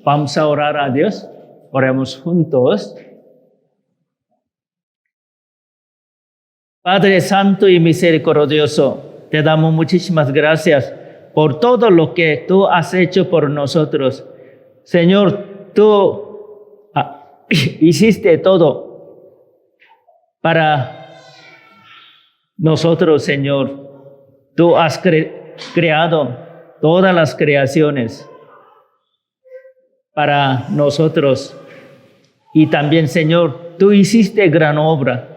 Vamos a orar a Dios. Oremos juntos. Padre Santo y Misericordioso, te damos muchísimas gracias por todo lo que tú has hecho por nosotros. Señor, tú hiciste todo para nosotros, Señor. Tú has creado todas las creaciones para nosotros. Y también, Señor, tú hiciste gran obra.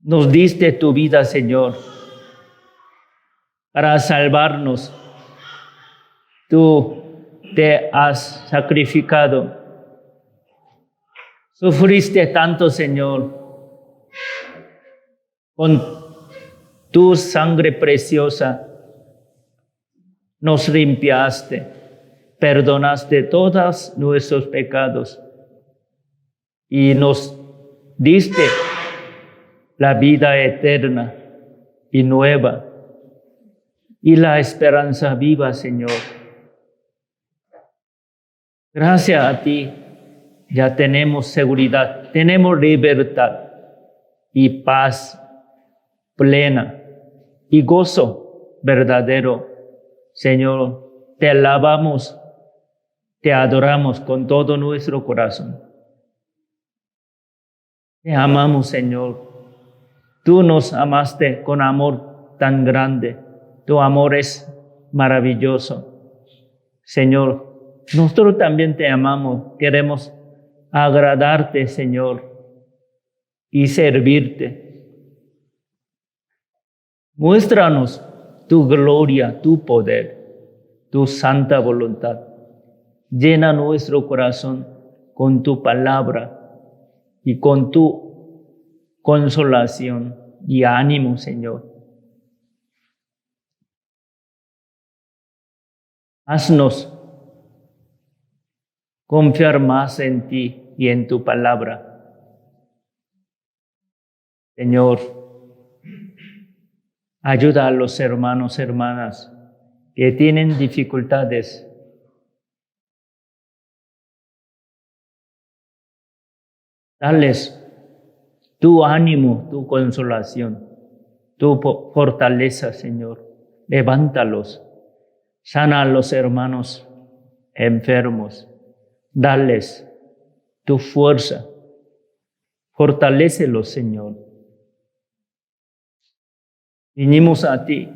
Nos diste tu vida, Señor, para salvarnos. Tú te has sacrificado. Sufriste tanto, Señor. Con tu sangre preciosa nos limpiaste. Perdonaste todos nuestros pecados y nos diste la vida eterna y nueva y la esperanza viva, Señor. Gracias a ti ya tenemos seguridad, tenemos libertad y paz plena y gozo verdadero. Señor, te alabamos. Te adoramos con todo nuestro corazón. Te amamos, Señor. Tú nos amaste con amor tan grande. Tu amor es maravilloso. Señor, nosotros también te amamos. Queremos agradarte, Señor, y servirte. Muéstranos tu gloria, tu poder, tu santa voluntad. Llena nuestro corazón con tu palabra y con tu consolación y ánimo, Señor. Haznos confiar más en ti y en tu palabra. Señor, ayuda a los hermanos y hermanas que tienen dificultades. Dales tu ánimo, tu consolación, tu fortaleza, Señor. Levántalos, sana a los hermanos enfermos. Dales tu fuerza, fortalécelos, Señor. Vinimos a ti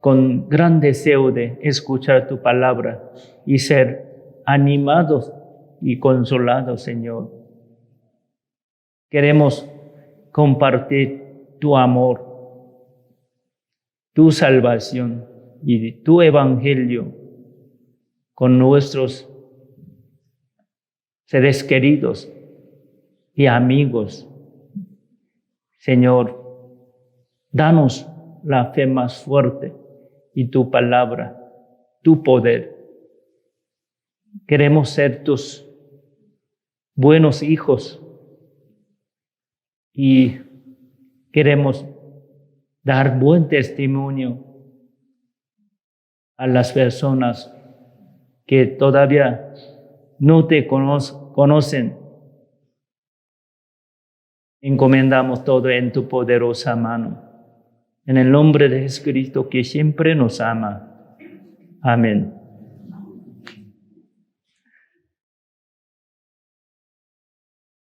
con gran deseo de escuchar tu palabra y ser animados y consolados, Señor. Queremos compartir tu amor, tu salvación y tu evangelio con nuestros seres queridos y amigos. Señor, danos la fe más fuerte y tu palabra, tu poder. Queremos ser tus buenos hijos y queremos dar buen testimonio a las personas que todavía no te conocen. Encomendamos todo en tu poderosa mano. En el nombre de Jesucristo, que siempre nos ama. Amén.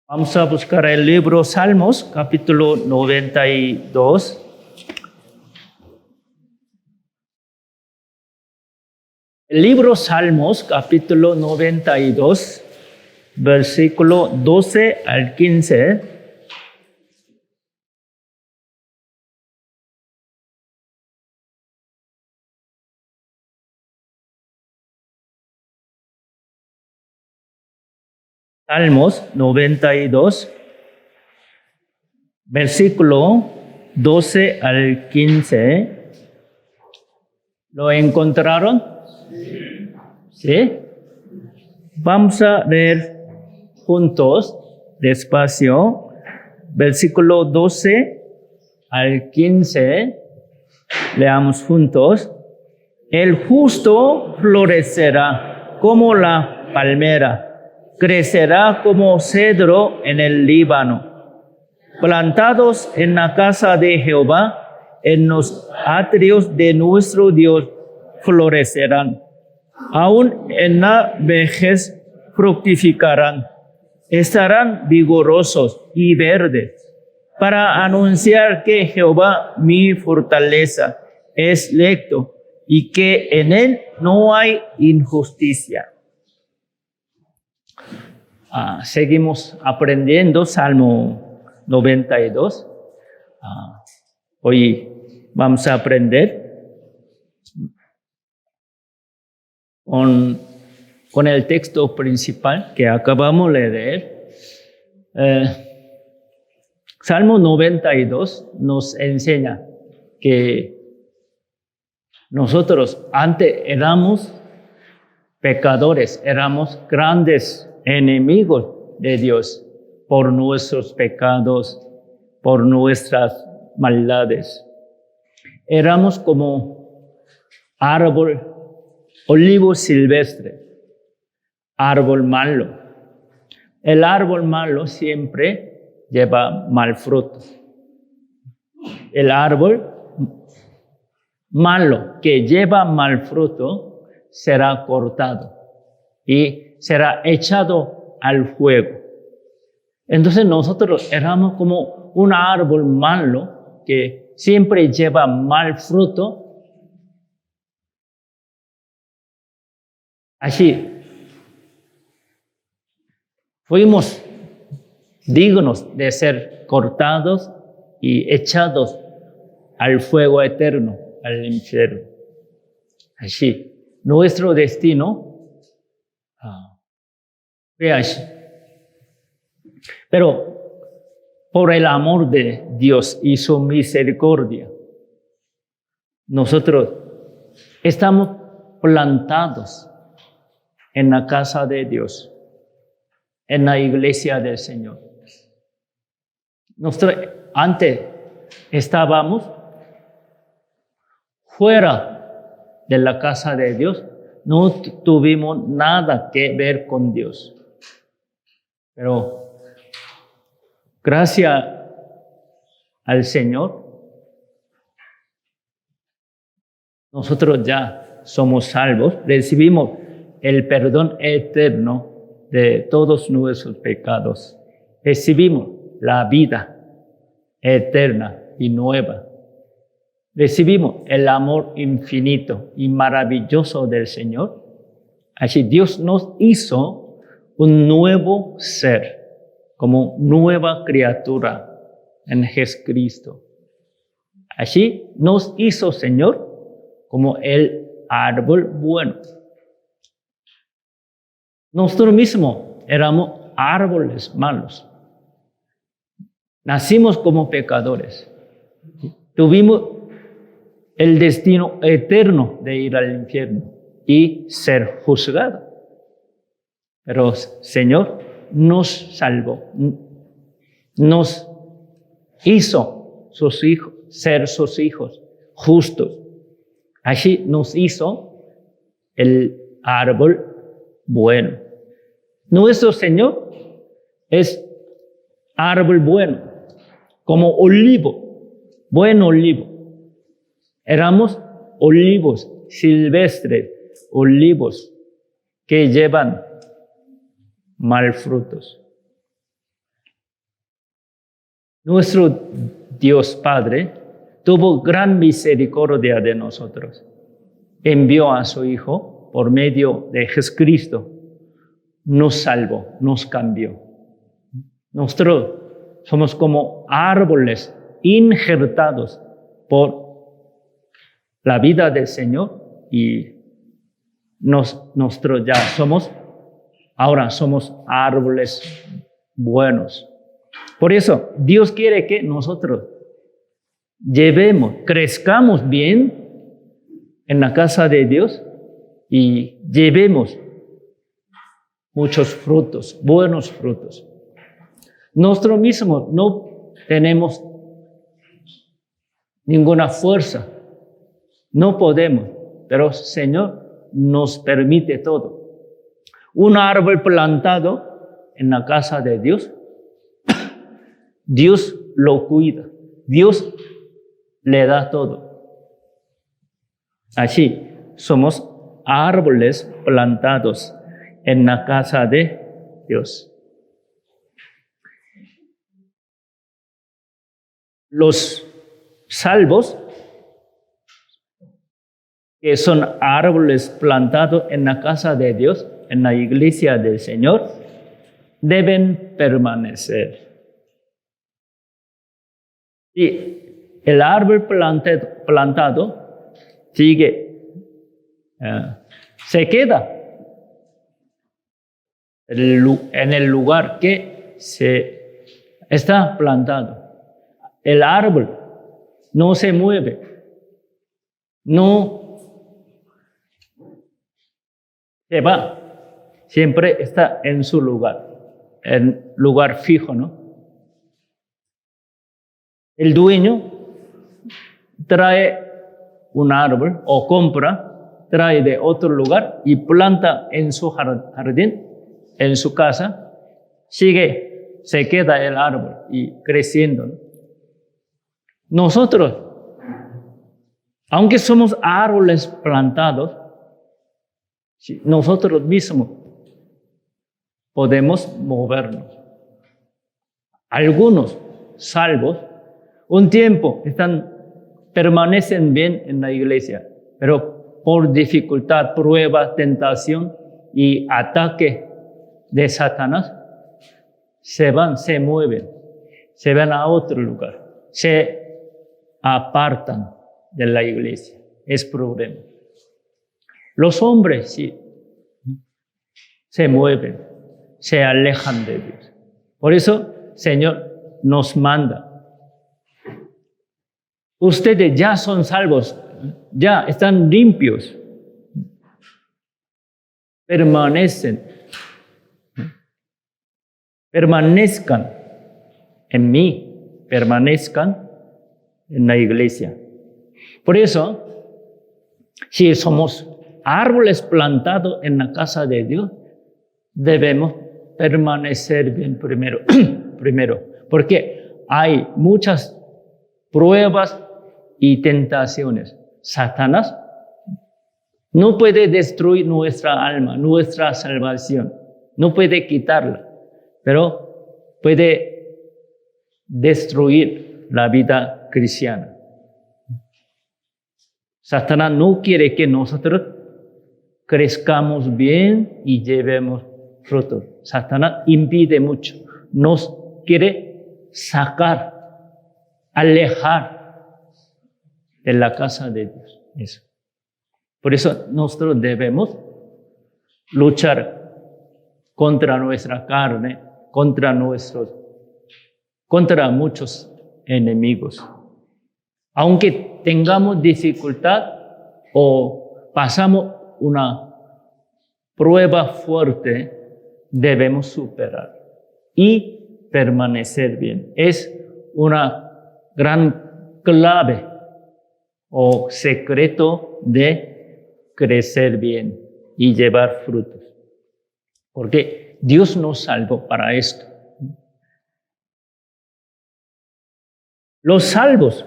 Vamos a buscar el libro Salmos, capítulo 92. El libro Salmos, capítulo 92, versículo 12 al 15. Salmos 92, versículo 12 al 15. ¿Lo encontraron? ¿Sí? Vamos a leer juntos, despacio, versículo 12 al 15. Leamos juntos. El justo florecerá como la palmera, crecerá como cedro en el Líbano. Plantados en la casa de Jehová, en los atrios de nuestro Dios, florecerán. Aún en la vejez fructificarán. Estarán vigorosos y verdes, para anunciar que Jehová, mi fortaleza, es recto y que en él no hay injusticia. Seguimos aprendiendo Salmo 92. Hoy vamos a aprender con el texto principal que acabamos de leer. Salmo 92 nos enseña que nosotros antes éramos pecadores, éramos grandes enemigos de Dios por nuestros pecados, por nuestras maldades. Éramos como árbol, olivo silvestre, árbol malo. El árbol malo siempre lleva mal fruto. El árbol malo que lleva mal fruto será cortado y será echado al fuego. Entonces nosotros éramos como un árbol malo que siempre lleva mal fruto. Así fuimos dignos de ser cortados y echados al fuego eterno, al infierno. Así, nuestro destino fue así. Pero por el amor de Dios y su misericordia, nosotros estamos plantados en la casa de Dios, en la iglesia del Señor. Nosotros antes estábamos fuera de la casa de Dios, no tuvimos nada que ver con Dios. Pero gracias al Señor, nosotros ya somos salvos, recibimos el perdón eterno de todos nuestros pecados. Recibimos la vida eterna y nueva. Recibimos el amor infinito y maravilloso del Señor. Así Dios nos hizo un nuevo ser, como nueva criatura en Jesucristo. Así nos hizo Señor como el árbol bueno. Nosotros mismos éramos árboles malos. Nacimos como pecadores. Tuvimos el destino eterno de ir al infierno y ser juzgado. Pero Señor nos salvó, nos hizo sus hijos, ser sus hijos justos. Así nos hizo el árbol bueno. Nuestro Señor es árbol bueno, como olivo, buen olivo. Éramos olivos silvestres, olivos que llevan mal frutos. Nuestro Dios Padre tuvo gran misericordia de nosotros. Envió a su Hijo por medio de Jesucristo. Nos salvó, nos cambió. Nosotros somos como árboles injertados por la vida del Señor y nosotros ya ahora somos árboles buenos. Por eso Dios quiere que nosotros crezcamos bien en la casa de Dios y llevemos muchos frutos, buenos frutos. Nosotros mismos no tenemos ninguna fuerza, no podemos pero Señor nos permite todo. Un árbol plantado en la casa de Dios, Dios lo cuida, Dios le da todo. Así, somos árboles plantados en la casa de Dios. Los salvos, que son árboles plantados en la casa de Dios, en la iglesia del Señor, deben permanecer. Y el árbol plantado sigue, se queda en el lugar que se está plantado. El árbol no se mueve, no se va, siempre está en su lugar, en lugar fijo, ¿no? El dueño trae un árbol o compra, trae de otro lugar y planta en su jardín, en su casa, se queda el árbol y creciendo, ¿no? Nosotros, aunque somos árboles plantados, nosotros mismos podemos movernos. Algunos salvos, un tiempo permanecen bien en la iglesia, pero por dificultad, prueba, tentación y ataque de Satanás, se mueven, se van a otro lugar, se apartan de la iglesia. Es problema. Los hombres sí se mueven, se alejan de Dios. Por eso, Señor nos manda. Ustedes ya son salvos, ya están limpios. Permanezcan en mí, permanezcan en la iglesia. Por eso, si somos árboles plantados en la casa de Dios, debemos permanecer bien primero, porque hay muchas pruebas y tentaciones. Satanás no puede destruir nuestra alma, nuestra salvación, no puede quitarla, pero puede destruir la vida cristiana. Satanás no quiere que nosotros crezcamos bien y llevemos frutos. Satanás impide mucho. Nos quiere sacar, alejar de la casa de Dios. Eso. Por eso nosotros debemos luchar contra nuestra carne, contra muchos enemigos. Aunque tengamos dificultad o pasamos una prueba fuerte, debemos superar y permanecer bien. Es una gran clave o secreto de crecer bien y llevar frutos. Porque Dios nos salvó para esto. Los salvos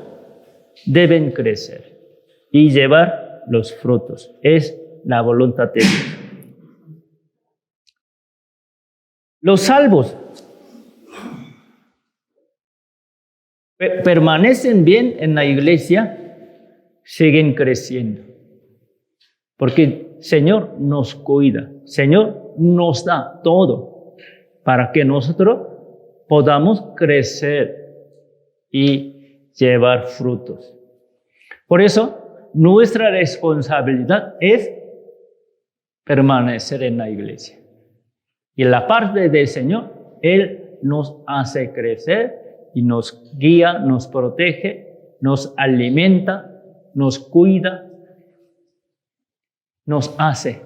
deben crecer y llevar los frutos. Es la voluntad de Dios. Los salvos permanecen bien en la iglesia, siguen creciendo. Porque el Señor nos cuida, el Señor nos da todo para que nosotros podamos crecer y llevar frutos. Por eso, nuestra responsabilidad es permanecer en la iglesia. Y la parte del Señor, Él nos hace crecer y nos guía, nos protege, nos alimenta, nos cuida, nos hace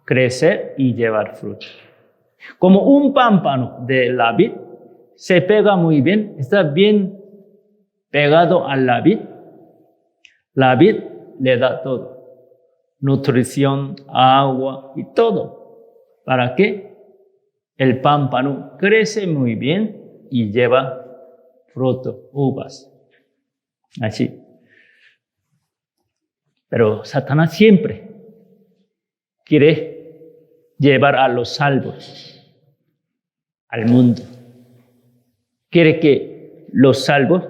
crecer y llevar fruto. Como un pámpano de la vid, se pega muy bien, está bien pegado a la vid le da todo. nutrición, agua y todo, para que el pámpano crece muy bien y lleva fruto, uvas. Así. Pero Satanás siempre quiere llevar a los salvos al mundo. Quiere que los salvos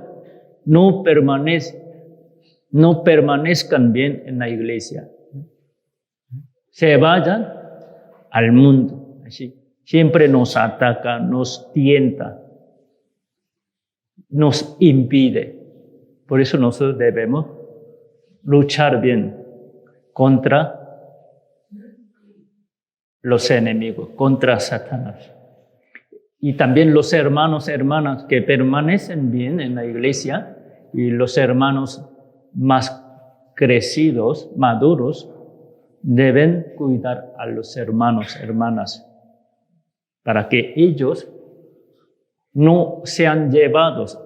no permanezcan bien en la iglesia. Se vayan al mundo. Así. Siempre nos ataca, nos tienta, nos impide. Por eso nosotros debemos luchar bien contra los enemigos, contra Satanás. Y también los hermanos, hermanas que permanecen bien en la iglesia y los hermanos más crecidos, maduros, deben cuidar a los hermanos, hermanas, para que ellos no sean llevados,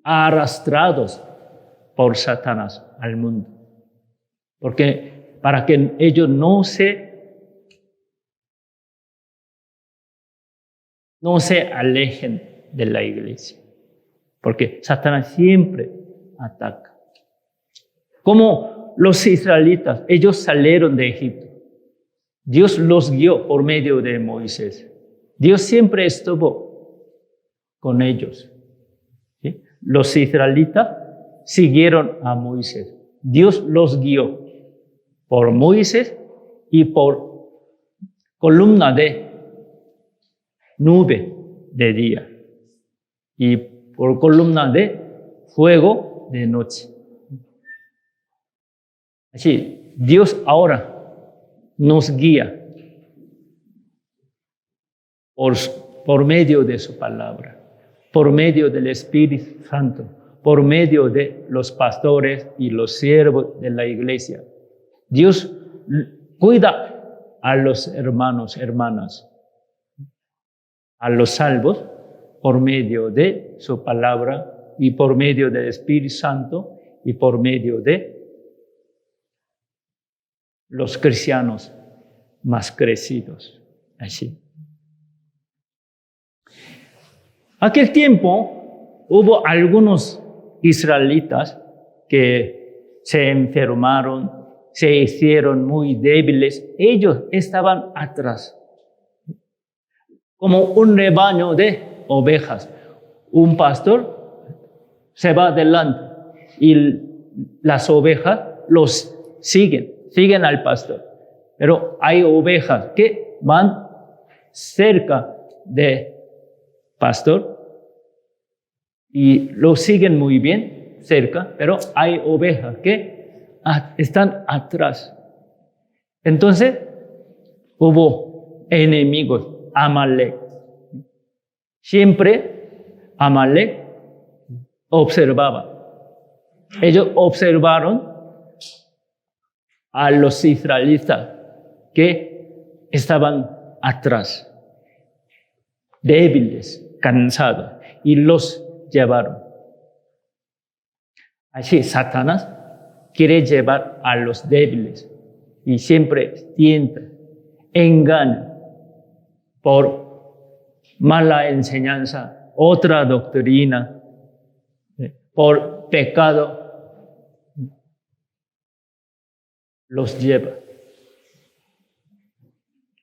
arrastrados por Satanás al mundo. Porque para que ellos no se alejen de la iglesia. Porque Satanás siempre ataca. Como los israelitas, ellos salieron de Egipto. Dios los guió por medio de Moisés. Dios siempre estuvo con ellos. ¿Sí? Los israelitas siguieron a Moisés. Dios los guió por Moisés y por columna de nube de día y por columna de fuego de noche. Así, Dios ahora nos guía por medio de su palabra, por medio del Espíritu Santo, por medio de los pastores y los siervos de la iglesia. Dios cuida a los hermanos, hermanas, a los salvos, por medio de su palabra y por medio del Espíritu Santo y por medio de los cristianos más crecidos. Así. Aquel tiempo hubo algunos israelitas que se enfermaron, se hicieron muy débiles. Ellos estaban atrás, como un rebaño de ovejas. Un pastor se va adelante y las ovejas los siguen al pastor. Pero hay ovejas que van cerca del pastor y lo siguen muy bien cerca, pero hay ovejas que están atrás. Entonces hubo enemigos, Amalek. Siempre Amalek observaba. Ellos observaron a los israelitas que estaban atrás, débiles, cansados, y los llevaron. Así Satanás quiere llevar a los débiles y siempre tienta, engaña por mala enseñanza, otra doctrina, por pecado, los lleva.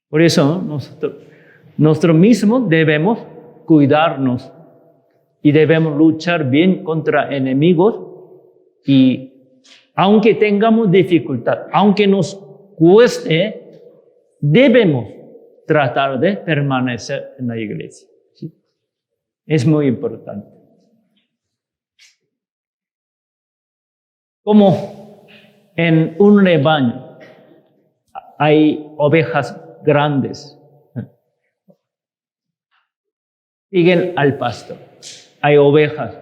Por eso nosotros mismos debemos cuidarnos y debemos luchar bien contra enemigos y aunque tengamos dificultad, aunque nos cueste, debemos tratar de permanecer en la iglesia. ¿Sí? Es muy importante. Como en un rebaño hay ovejas grandes, siguen al pastor. Hay ovejas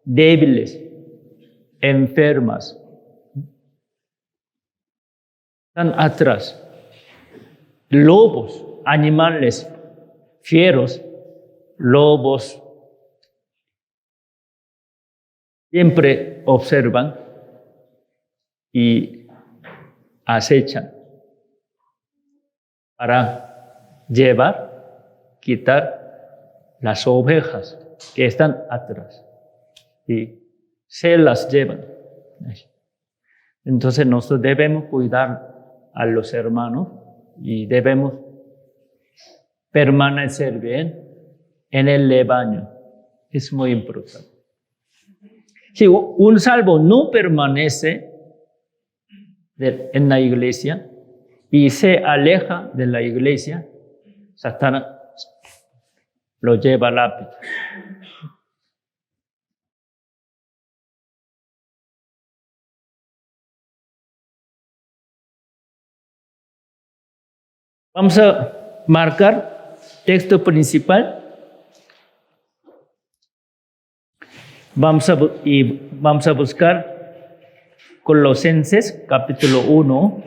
débiles, enfermas, están atrás. Lobos, animales fieros, lobos, siempre observan y acechan para quitar las ovejas que están atrás y se las llevan. Entonces nosotros debemos cuidar a los hermanos y debemos permanecer bien en el rebaño. Es muy importante. Si un salvo no permanece en la iglesia y se aleja de la iglesia, Satanás lo lleva rápido. Vamos a marcar texto principal. Vamos a buscar Colosenses, capítulo 1.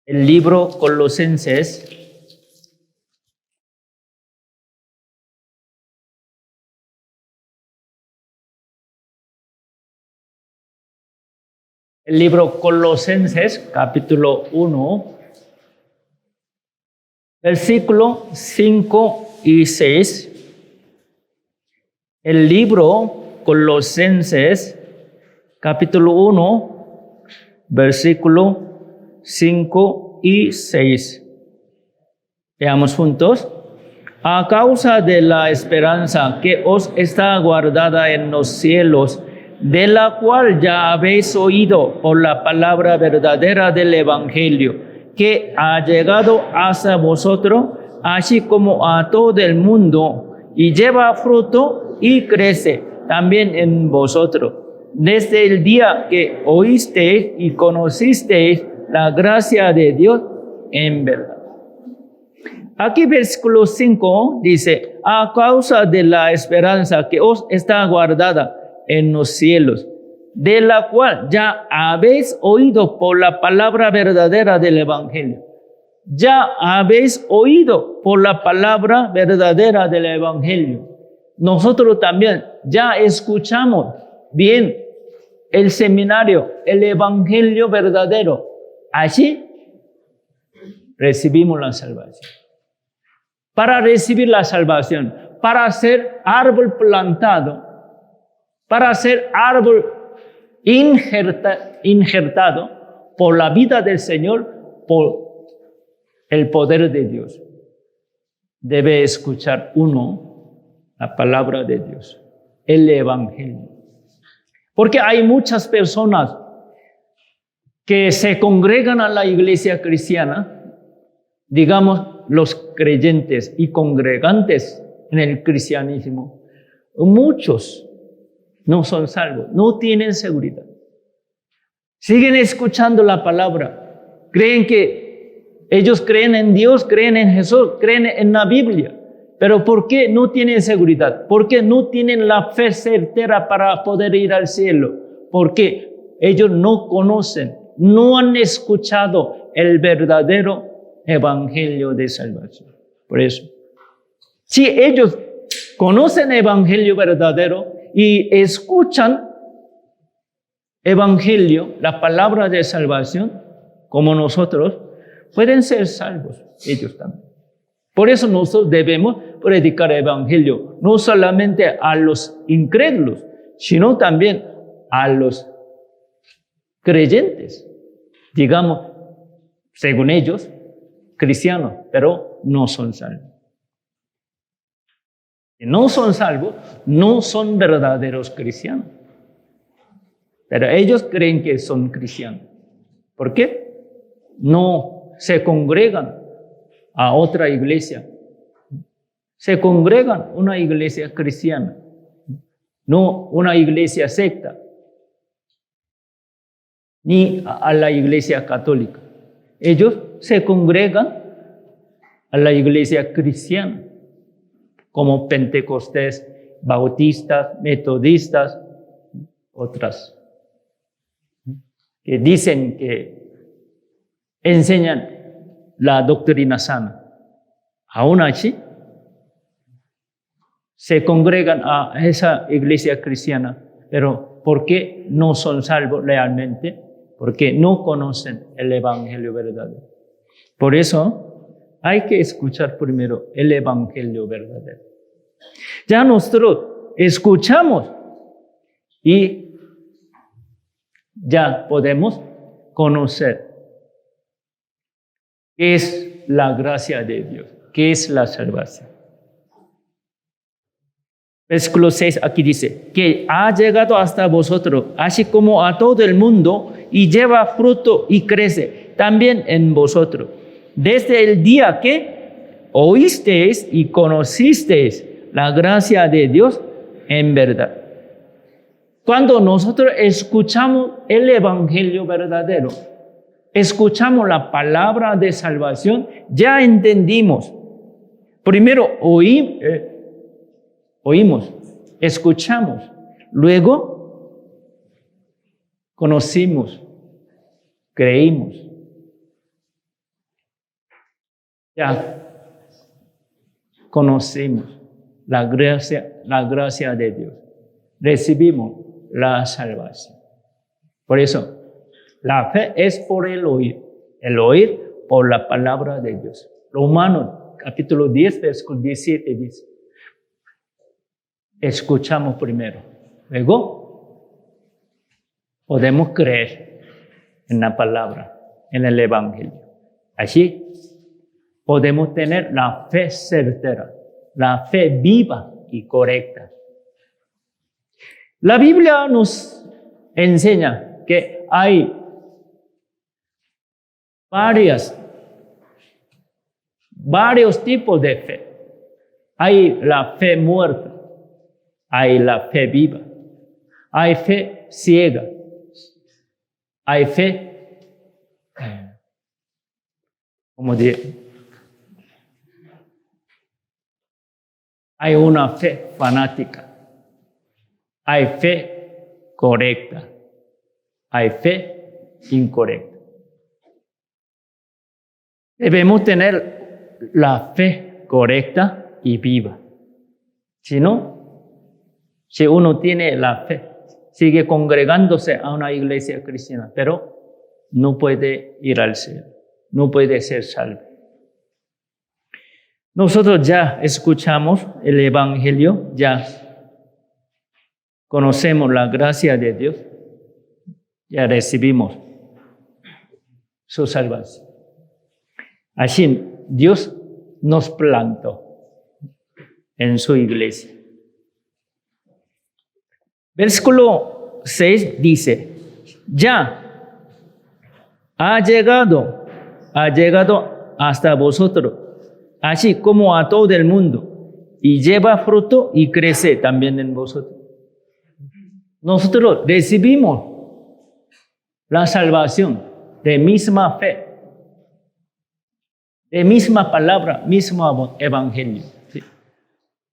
El libro Colosenses. El libro Colosenses, capítulo 1, versículo 5 y 6. El libro Colosenses, capítulo 1, versículo 5 y 6. Veamos juntos. A causa de la esperanza que os está guardada en los cielos, de la cual ya habéis oído por la palabra verdadera del Evangelio, que ha llegado hasta vosotros, así como a todo el mundo, y lleva fruto y crece también en vosotros, desde el día que oísteis y conocisteis la gracia de Dios en verdad. Aquí versículo 5 dice, a causa de la esperanza que os está guardada en los cielos, de la cual ya habéis oído por la palabra verdadera del Evangelio. Ya habéis oído por la palabra verdadera del Evangelio. Nosotros también ya escuchamos bien el seminario, el Evangelio verdadero. Allí recibimos la salvación. Para recibir la salvación, para ser árbol plantado, para ser árbol injertado por la vida del Señor, por el poder de Dios. Debe escuchar uno la palabra de Dios, el Evangelio. Porque hay muchas personas que se congregan a la iglesia cristiana, digamos los creyentes y congregantes en el cristianismo. Muchos no son salvos, no tienen seguridad. Siguen escuchando la palabra, creen que ellos creen en Dios, creen en Jesús, creen en la Biblia. Pero ¿por qué no tienen seguridad? ¿Por qué no tienen la fe certera para poder ir al cielo? Porque ellos no conocen, no han escuchado el verdadero evangelio de salvación. Por eso, si ellos conocen el evangelio verdadero y escuchan evangelio, la palabra de salvación, como nosotros, pueden ser salvos ellos también. Por eso nosotros debemos predicar el evangelio, no solamente a los incrédulos, sino también a los creyentes, digamos, según ellos, cristianos, pero no son salvos. Si no son salvos, no son verdaderos cristianos. Pero ellos creen que son cristianos. ¿Por qué? No se congregan a otra iglesia. Se congregan a una iglesia cristiana, no una iglesia secta, ni a la iglesia católica. Ellos se congregan a la iglesia cristiana, como pentecostés, bautistas, metodistas, otras, que dicen que enseñan la doctrina sana. Aún así, se congregan a esa iglesia cristiana, pero ¿por qué no son salvos realmente? porque no conocen el Evangelio verdadero. Por eso hay que escuchar primero el Evangelio verdadero. Ya nosotros escuchamos y ya podemos conocer qué es la gracia de Dios, qué es la salvación. Versículo 6 aquí dice, que ha llegado hasta vosotros, así como a todo el mundo, y lleva fruto y crece también en vosotros. Desde el día que oísteis y conocisteis la gracia de Dios en verdad. Cuando nosotros escuchamos el Evangelio verdadero, escuchamos la palabra de salvación, ya entendimos. Primero oímos, escuchamos, luego conocimos, creímos. Ya conocimos la gracia de Dios. Recibimos la salvación. Por eso, la fe es por el oír por la palabra de Dios. Romanos capítulo 10, versículo 17 dice, escuchamos primero, luego podemos creer en la palabra, en el Evangelio. Así podemos tener la fe certera, la fe viva y correcta. La Biblia nos enseña que hay varios tipos de fe. Hay la fe muerta, hay la fe viva, hay fe ciega, hay fe, hay una fe fanática, hay fe correcta, hay fe incorrecta. Debemos tener la fe correcta y viva. Si uno tiene la fe, sigue congregándose a una iglesia cristiana, pero no puede ir al cielo, no puede ser salvo. Nosotros ya escuchamos el Evangelio, ya conocemos la gracia de Dios, ya recibimos su salvación. Así Dios nos plantó en su iglesia. Versículo 6 dice, ya ha llegado hasta vosotros, así como a todo el mundo, y lleva fruto y crece también en vosotros. Nosotros recibimos la salvación de misma fe, de misma palabra, mismo evangelio. ¿Sí?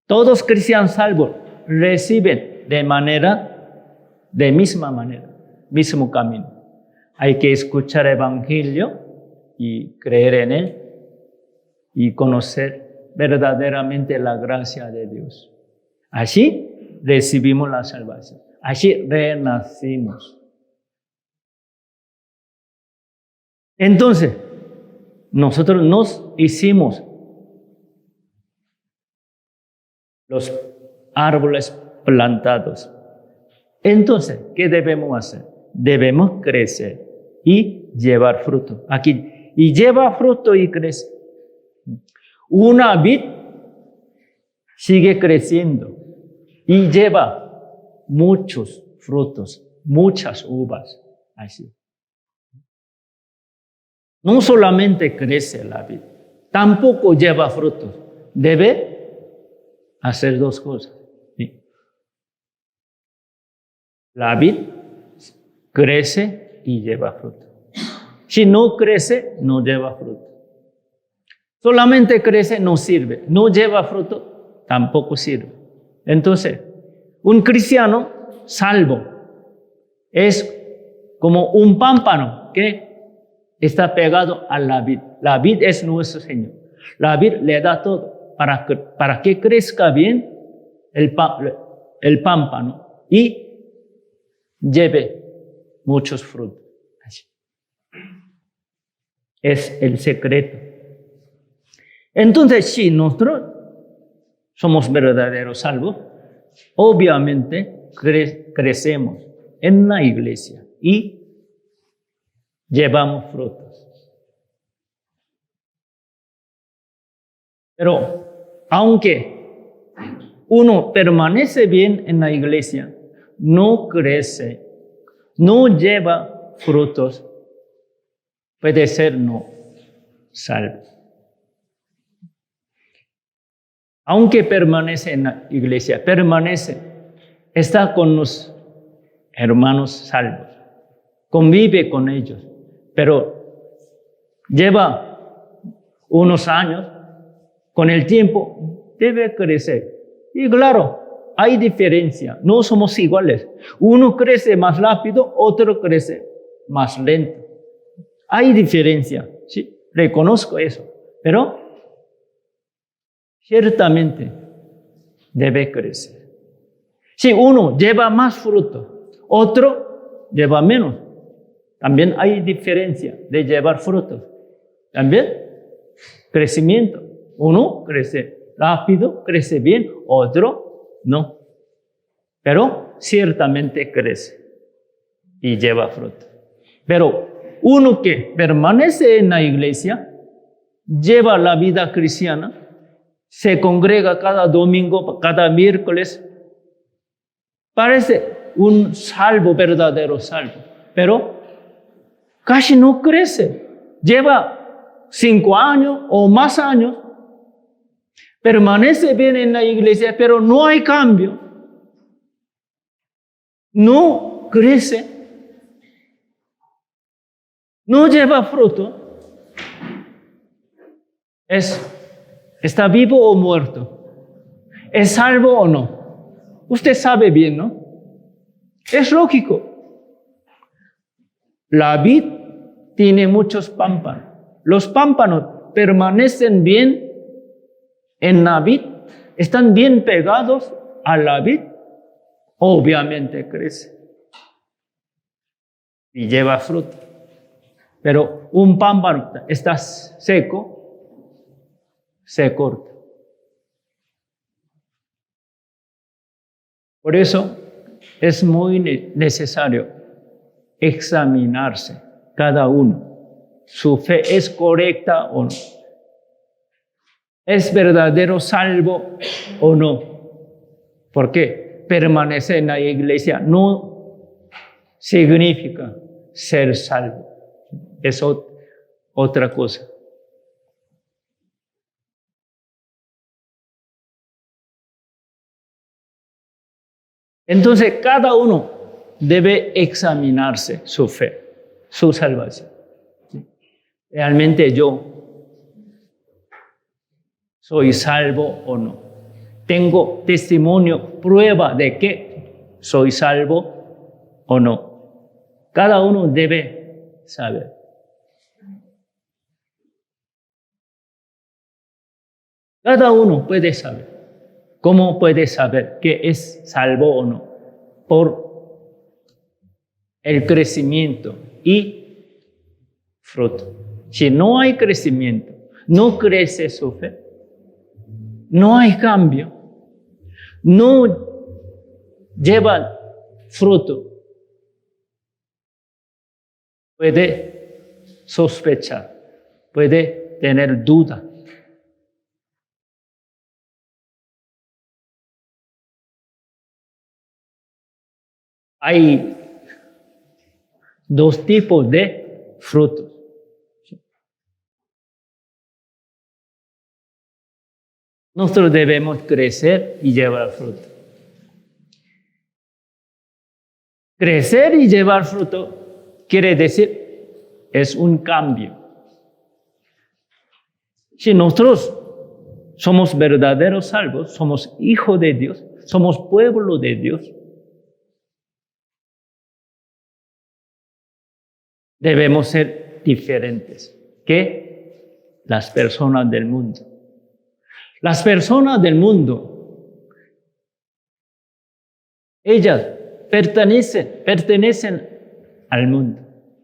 Todos cristianos salvos reciben de misma manera, mismo camino. Hay que escuchar el evangelio y creer en él y conocer verdaderamente la gracia de Dios. Así recibimos la salvación. Así renacimos. Entonces, nosotros nos hicimos los árboles plantados. Entonces, ¿qué debemos hacer? Debemos crecer y llevar fruto. Aquí, y lleva fruto y crece. Una vid sigue creciendo y lleva muchos frutos, muchas uvas. Así. No solamente crece la vid, tampoco lleva frutos. Debe hacer dos cosas. ¿Sí? La vid crece y lleva fruto. Si no crece, no lleva fruto. Solamente crece, no sirve. No lleva fruto, tampoco sirve. Entonces, un cristiano salvo es como un pámpano que está pegado a la vid. La vid es nuestro Señor. La vid le da todo para que crezca bien el pámpano y lleve muchos frutos. Así. Es el secreto. Entonces, si nosotros somos verdaderos salvos, obviamente crecemos en la iglesia y llevamos frutos. Pero aunque uno permanece bien en la iglesia, no crece, no lleva frutos, puede ser no salvo. Aunque permanece en la iglesia, está con los hermanos salvos, convive con ellos, pero lleva unos años, con el tiempo debe crecer. Y claro, hay diferencia, no somos iguales. Uno crece más rápido, otro crece más lento. Hay diferencia, sí, reconozco eso, pero ciertamente debe crecer. Si uno lleva más fruto, otro lleva menos, también hay diferencia de llevar frutos. También crecimiento. Uno crece rápido, crece bien, otro no. Pero ciertamente crece y lleva fruto. Pero uno que permanece en la iglesia, lleva la vida cristiana, se congrega cada domingo, cada miércoles, parece un salvo, verdadero salvo, pero casi no crece. Lleva 5 años o más años, permanece bien en la iglesia, pero no hay cambio. No crece, no lleva fruto. ¿Está vivo o muerto? ¿Es salvo o no? Usted sabe bien, ¿no? Es lógico. La vid tiene muchos pámpanos. Los pámpanos permanecen bien en la vid, están bien pegados a la vid, obviamente crece y lleva fruto. Pero un pámpano está seco, se corta. Por eso es muy necesario examinarse cada uno. ¿Su fe es correcta o no? ¿Es verdadero salvo o no? Porque permanecer en la iglesia no significa ser salvo. Es otra cosa. Entonces, cada uno debe examinarse su fe, su salvación. ¿Realmente yo soy salvo o no? ¿Tengo testimonio, prueba de que soy salvo o no? Cada uno debe saber. Cada uno puede saber. ¿Cómo puede saber que es salvo o no? Por el crecimiento y fruto. Si no hay crecimiento, no crece su fe, no hay cambio, no lleva fruto, puede sospechar, puede tener duda. Hay 2 tipos de frutos. Nosotros debemos crecer y llevar fruto. Crecer y llevar fruto quiere decir, es un cambio. Si nosotros somos verdaderos salvos, somos hijos de Dios, somos pueblo de Dios, debemos ser diferentes que las personas del mundo. Las personas del mundo, ellas pertenecen al mundo,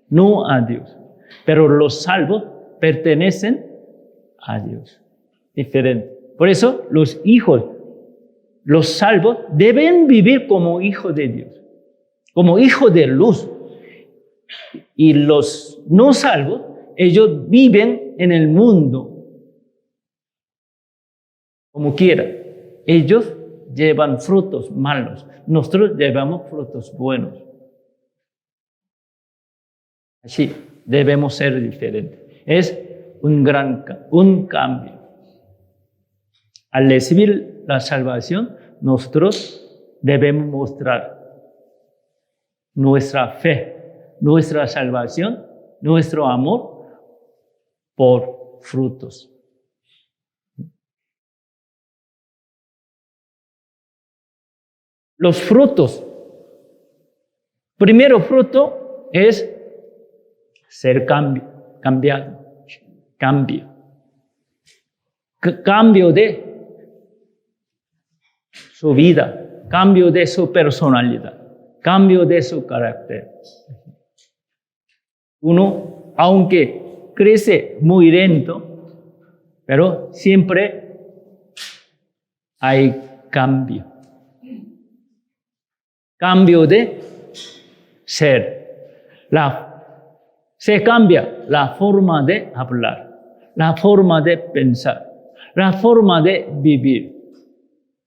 no a Dios. Pero los salvos pertenecen a Dios. Diferente. Por eso los hijos, los salvos, deben vivir como hijos de Dios, como hijos de luz. Y los no salvos, ellos viven en el mundo como quieran. Ellos llevan frutos malos. Nosotros llevamos frutos buenos. Así debemos ser diferentes. Es un cambio. Al recibir la salvación, nosotros debemos mostrar nuestra fe, nuestra salvación, nuestro amor por frutos. Los frutos. Primero fruto es ser cambiado. Cambio. Cambio de su vida, cambio de su personalidad, cambio de su carácter. Uno, aunque crece muy lento, pero siempre hay cambio. Cambio de ser. Se cambia la forma de hablar, la forma de pensar, la forma de vivir.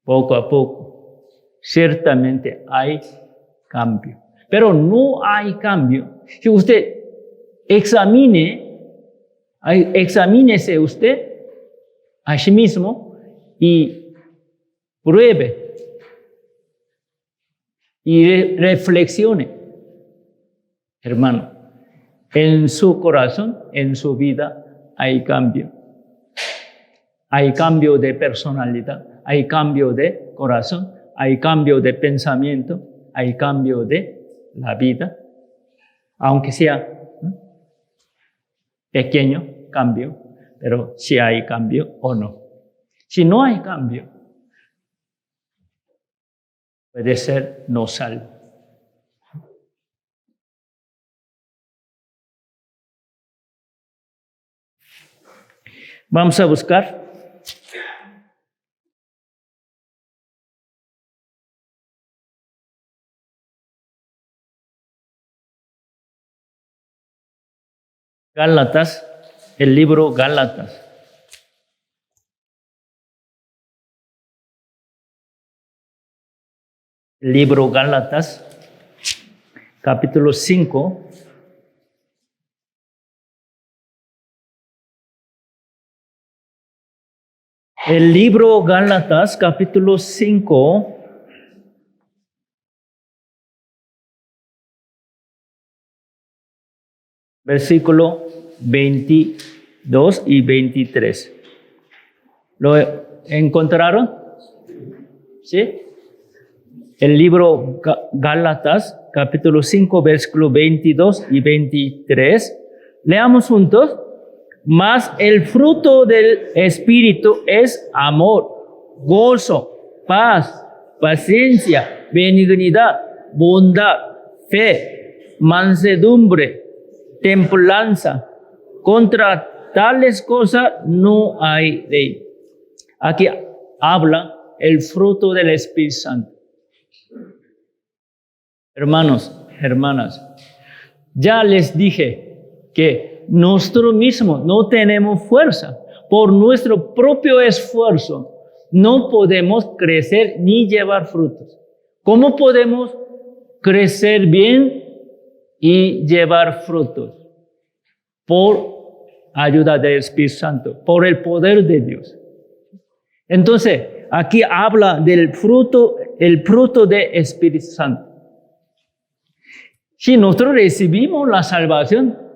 Poco a poco, ciertamente hay cambio. Pero no hay cambio. Si usted examínese usted a sí mismo y pruebe y reflexione, hermano, en su corazón, en su vida hay cambio. Hay cambio de personalidad, hay cambio de corazón, hay cambio de pensamiento, hay cambio de la vida, aunque sea pequeño cambio, pero si hay cambio o no. Si no hay cambio, puede ser no salvo. Vamos a buscar Gálatas, el libro Gálatas. El libro Gálatas, capítulo 5. El libro Gálatas, capítulo 5. Versículo 22 y 23. ¿Lo encontraron? ¿Sí? El libro Gálatas, capítulo 5, versículo 22 y 23. Leamos juntos. Mas el fruto del Espíritu es amor, gozo, paz, paciencia, benignidad, bondad, fe, mansedumbre, templanza. Contra tales cosas no hay ley. Aquí habla el fruto del Espíritu Santo. Hermanos, hermanas, ya les dije que nosotros mismos no tenemos fuerza. Por nuestro propio esfuerzo no podemos crecer ni llevar frutos. ¿Cómo podemos crecer bien y llevar frutos? Por ayuda del Espíritu Santo, por el poder de Dios. Entonces, aquí habla del fruto, el fruto del Espíritu Santo. Si nosotros recibimos la salvación,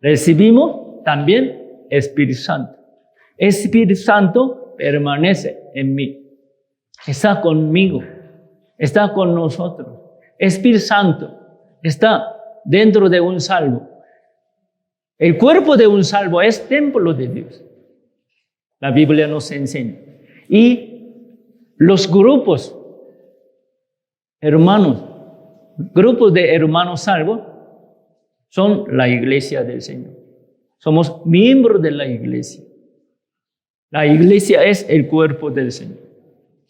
recibimos también Espíritu Santo. Espíritu Santo permanece en mí. Está conmigo. Está con nosotros. Espíritu Santo está dentro de un salvo. El cuerpo de un salvo es templo de Dios. La Biblia nos enseña. Y los grupos, hermanos, grupos de hermanos salvos son la iglesia del Señor. Somos miembros de la iglesia. La iglesia es el cuerpo del Señor.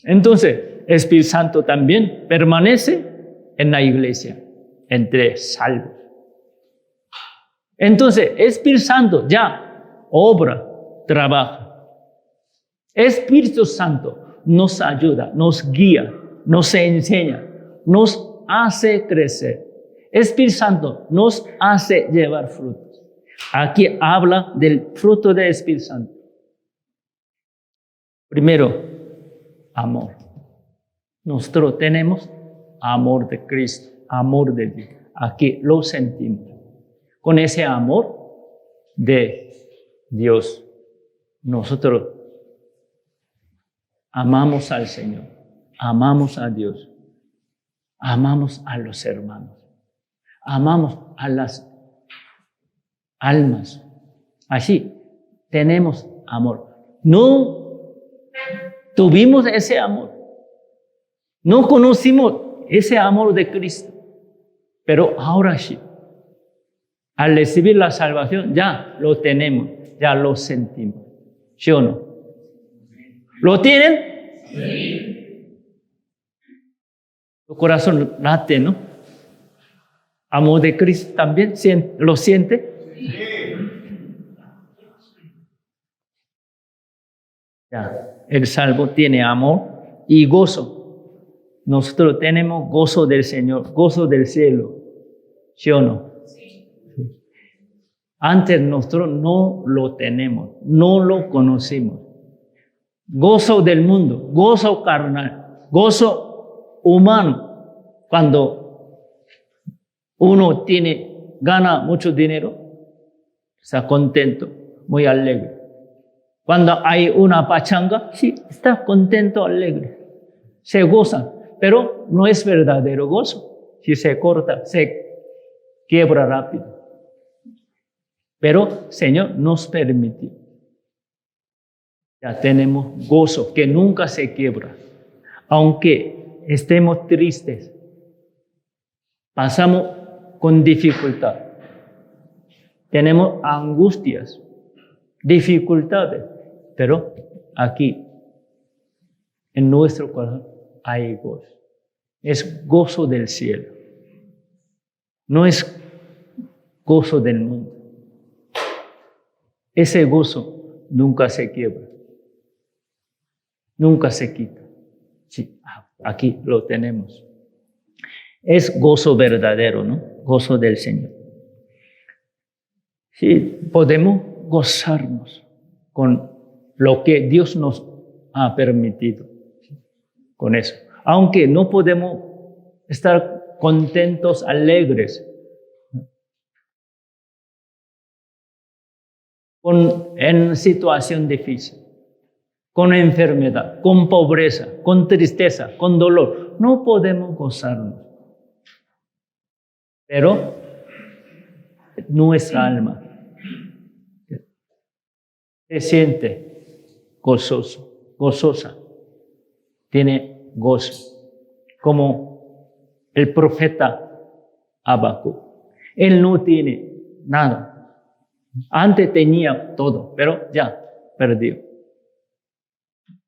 Entonces, Espíritu Santo también permanece en la iglesia, entre salvos. Entonces, Espíritu Santo ya obra, trabaja. Espíritu Santo nos ayuda, nos guía, nos enseña, nos hace crecer. Espíritu Santo nos hace llevar frutos. Aquí habla del fruto del Espíritu Santo. Primero, amor. Nosotros tenemos amor de Cristo, amor de Dios. Aquí lo sentimos. Con ese amor de Dios, nosotros amamos al Señor, amamos a Dios, amamos a los hermanos, amamos a las almas. Así tenemos amor. No tuvimos ese amor. No conocimos ese amor de Cristo. Pero ahora sí. Al recibir la salvación ya lo tenemos, ya lo sentimos. ¿Sí o no? ¿Lo tienen? Sí. Tu corazón late, ¿no? Amor de Cristo también, ¿lo siente? Sí. Ya, el salvo tiene amor y gozo. Nosotros tenemos gozo del Señor, gozo del cielo. ¿Sí o no? Antes nosotros no lo tenemos, no lo conocimos. Gozo del mundo, gozo carnal, gozo humano. Cuando uno gana mucho dinero, está contento, muy alegre. Cuando hay una pachanga, sí, está contento, alegre. Se goza, pero no es verdadero gozo. Si se corta, se quiebra rápido. Pero Señor nos permitió. Ya tenemos gozo que nunca se quiebra. Aunque estemos tristes, pasamos con dificultad. Tenemos angustias, dificultades, pero aquí, en nuestro corazón, hay gozo. Es gozo del cielo. No es gozo del mundo. Ese gozo nunca se quiebra, nunca se quita. Sí, aquí lo tenemos. Es gozo verdadero, ¿no? Gozo del Señor. Sí, podemos gozarnos con lo que Dios nos ha permitido, con eso. Aunque no podemos estar contentos, alegres, en situación difícil, con enfermedad, con pobreza, con tristeza, con dolor. No podemos gozarnos. Pero nuestra alma se siente gozosa, tiene gozo. Como el profeta Habacuc. Él no tiene nada. Antes tenía todo, pero ya perdió.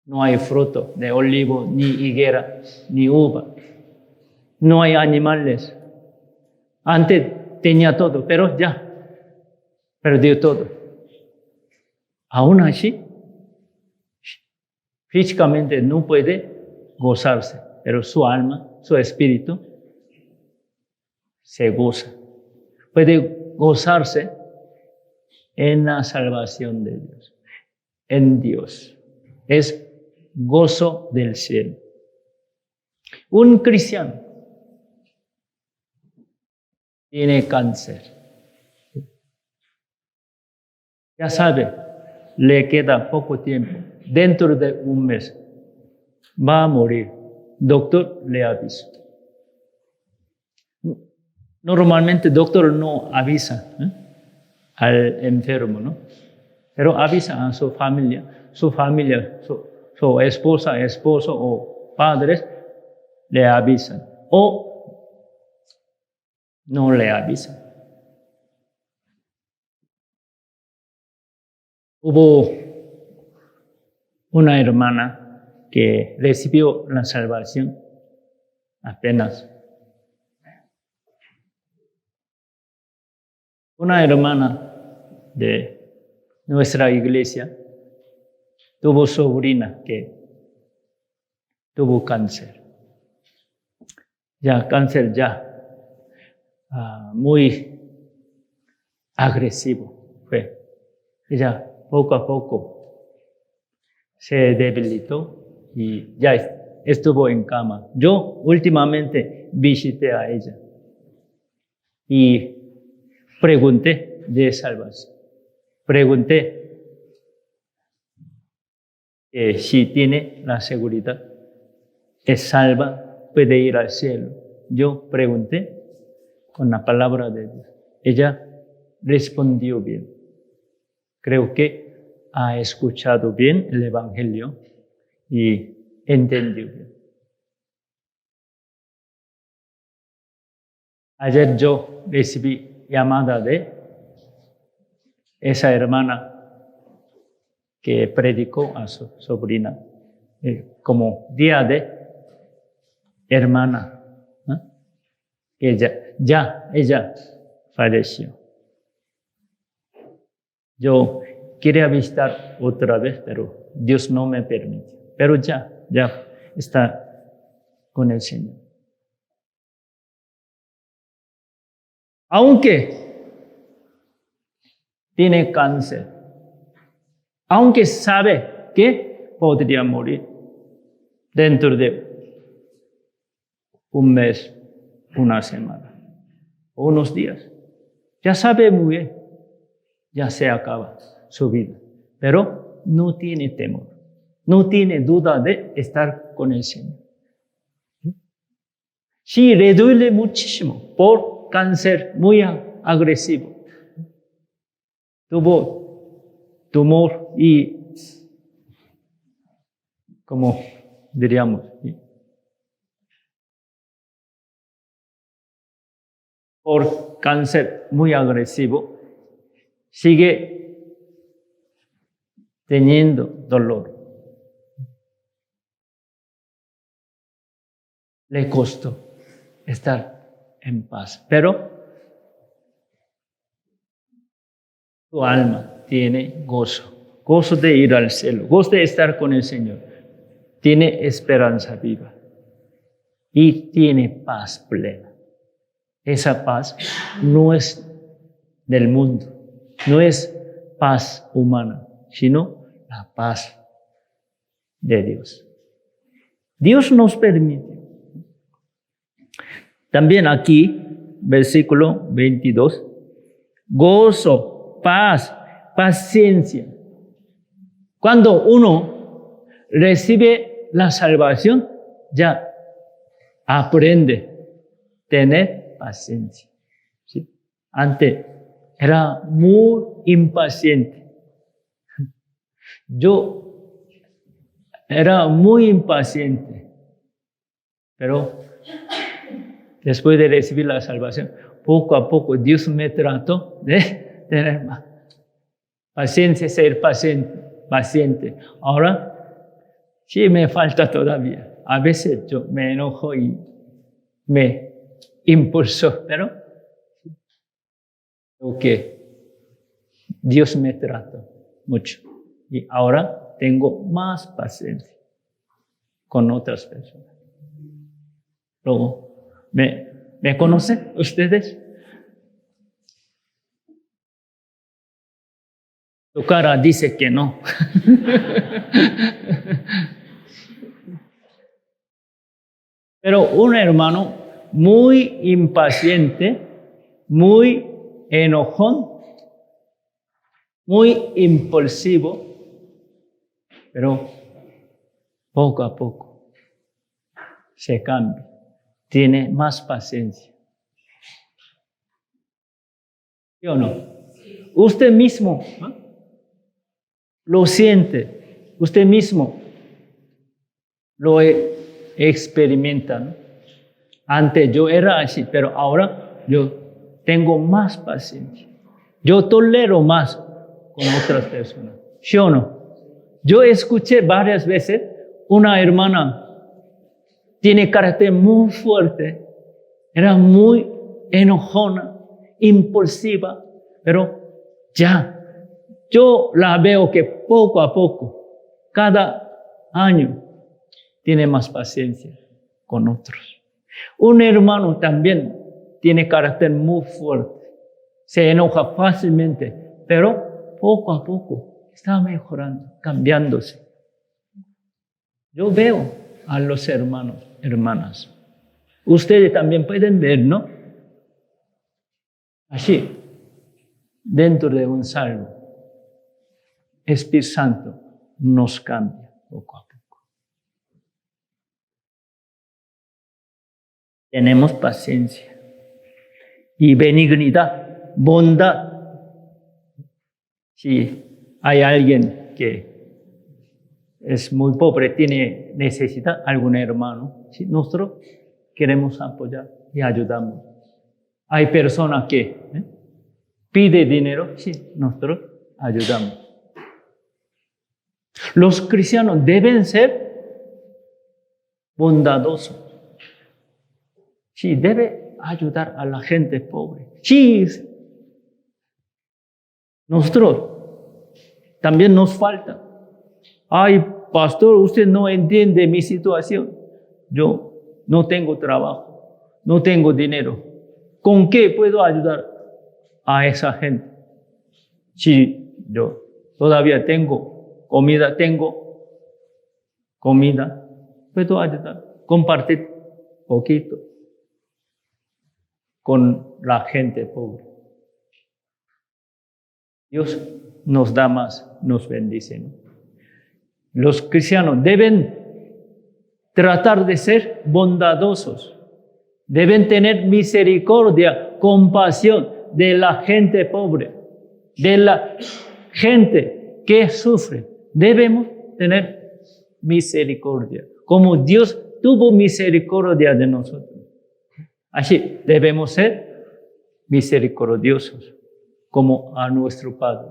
No hay fruto de olivo, ni higuera, ni uva. No hay animales. Antes tenía todo, pero ya perdió todo. Aún así, físicamente no puede gozarse, pero su alma, su espíritu, se goza. Puede gozarse en la salvación de Dios, en Dios. Es gozo del cielo. Un cristiano tiene cáncer. Ya sabe, le queda poco tiempo. Dentro de un mes va a morir. Doctor le avisa. Normalmente el doctor no avisa al enfermo, ¿no? Pero avisa a su familia, su esposa, esposo o padres le avisan o no le avisan. Hubo una hermana que recibió la salvación apenas. Una hermana de nuestra iglesia tuvo sobrina que tuvo cáncer. Cáncer muy agresivo fue. Ella poco a poco se debilitó y ya estuvo en cama. Yo últimamente visité a ella y pregunté de salvación. Pregunté si tiene la seguridad, es salva, puede ir al cielo. Yo pregunté con la palabra de Dios. Ella respondió bien. Creo que ha escuchado bien el Evangelio y entendió bien. Ayer yo recibí llamada de esa hermana que predicó a su sobrina como día de hermana. Ella falleció. Yo quería visitar otra vez, pero Dios no me permitió. Pero ya está con el Señor. Aunque tiene cáncer, aunque sabe que podría morir dentro de un mes, una semana, o unos días, ya sabe muy bien, ya se acaba su vida, pero no tiene temor, no tiene duda de estar con el Señor. Sí, le duele muchísimo por cáncer muy agresivo. Tuvo tumor y, como diríamos, por cáncer muy agresivo, sigue teniendo dolor. Le costó estar en paz, pero su alma tiene gozo de ir al cielo, gozo de estar con el Señor. Tiene esperanza viva y tiene paz plena. Esa paz no es del mundo, no es paz humana, sino la paz de Dios. Dios nos permite. También aquí, versículo 22, gozo, paz, paciencia. Cuando uno recibe la salvación, ya aprende a tener paciencia. ¿Sí? Antes era muy impaciente. Yo era muy impaciente, pero después de recibir la salvación, poco a poco Dios me trató de tener más paciencia, ser paciente. Ahora sí me falta todavía. A veces yo me enojo y me impulso, pero creo que Dios me trata mucho. Y ahora tengo más paciencia con otras personas. Luego, ¿me conocen ustedes? Tu cara dice que no. Pero un hermano muy impaciente, muy enojón, muy impulsivo, pero poco a poco se cambia, tiene más paciencia. ¿Sí o no? Usted mismo lo siente, usted mismo lo experimenta, ¿no? Antes yo era así, pero ahora yo tengo más paciencia. Yo tolero más con otras personas. ¿Sí o no? Yo escuché varias veces una hermana tiene carácter muy fuerte, era muy enojona, impulsiva, pero ya, yo la veo que poco a poco, cada año, tiene más paciencia con otros. Un hermano también tiene carácter muy fuerte, se enoja fácilmente, pero poco a poco está mejorando, cambiándose. Yo veo a los hermanos, hermanas. Ustedes también pueden ver, ¿no? Así, dentro de un salmo, Espíritu Santo nos cambia poco a poco. Tenemos paciencia y benignidad, bondad. Si hay alguien que es muy pobre, tiene necesidad, algún hermano, ¿sí? Nosotros queremos apoyar y ayudamos. Hay personas que pide dinero, sí, nosotros ayudamos. Los cristianos deben ser bondadosos. Sí, debe ayudar a la gente pobre. Sí, nosotros también nos falta. Ay, pastor, usted no entiende mi situación. Yo no tengo trabajo, no tengo dinero. ¿Con qué puedo ayudar a esa gente? Si yo todavía tengo comida, puedo ayudar, compartir poquito con la gente pobre. Dios nos da más, nos bendice, ¿no? Los cristianos deben tratar de ser bondadosos, deben tener misericordia, compasión de la gente pobre, de la gente que sufre. Debemos tener misericordia, como Dios tuvo misericordia de nosotros. Así debemos ser misericordiosos, como a nuestro Padre.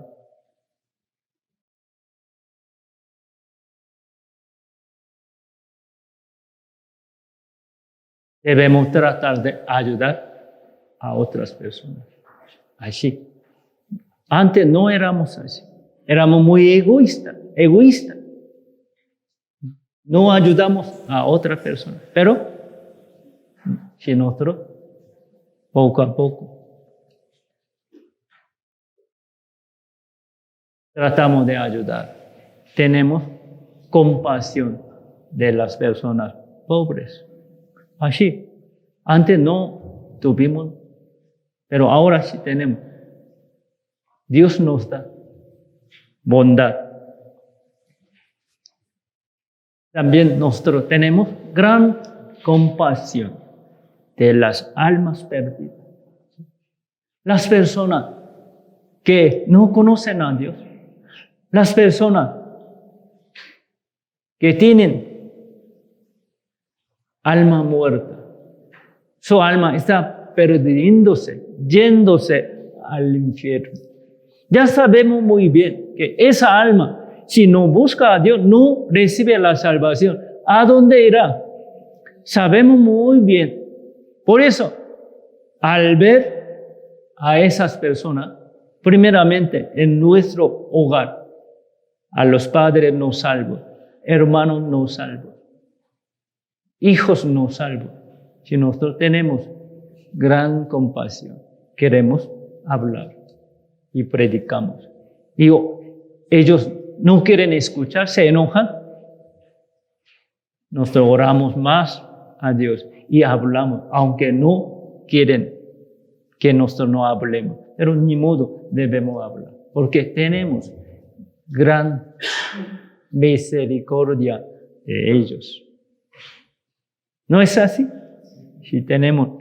Debemos tratar de ayudar a otras personas. Así. Antes no éramos así. Éramos muy egoístas. No ayudamos a otras personas. Pero si nosotros, poco a poco, tratamos de ayudar, tenemos compasión de las personas pobres. Así, antes no tuvimos, pero ahora sí tenemos. Dios nos da bondad. También nosotros tenemos gran compasión de las almas perdidas. Las personas que no conocen a Dios, las personas que tienen alma muerta. Su alma está perdiéndose, yéndose al infierno. Ya sabemos muy bien que esa alma, si no busca a Dios, no recibe la salvación. ¿A dónde irá? Sabemos muy bien. Por eso, al ver a esas personas, primeramente en nuestro hogar, a los padres no salvos, hermanos no salvos, hijos no salvos. Si nosotros tenemos gran compasión, queremos hablar y predicamos. Y ellos no quieren escuchar, se enojan. Nosotros oramos más a Dios y hablamos, aunque no quieren que nosotros no hablemos. Pero ni modo debemos hablar, porque tenemos gran misericordia de ellos. ¿No es así? Si tenemos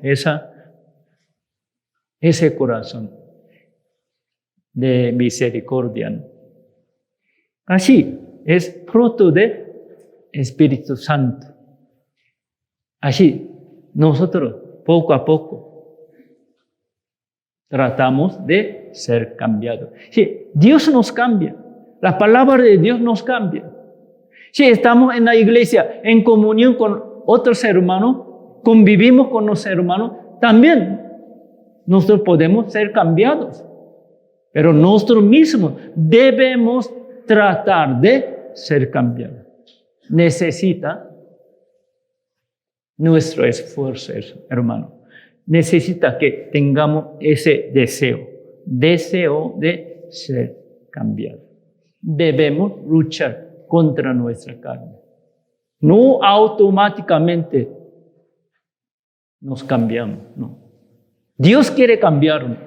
ese corazón de misericordia, ¿no? Así es fruto del Espíritu Santo. Así nosotros poco a poco tratamos de ser cambiados. Sí, Dios nos cambia. La palabra de Dios nos cambia. Si estamos en la iglesia, en comunión con otros hermanos, convivimos con los hermanos, también nosotros podemos ser cambiados. Pero nosotros mismos debemos tratar de ser cambiados. Necesita nuestro esfuerzo, hermano. Necesita que tengamos ese deseo de ser cambiados. Debemos luchar contra nuestra carne. No automáticamente nos cambiamos, no. Dios quiere cambiarnos.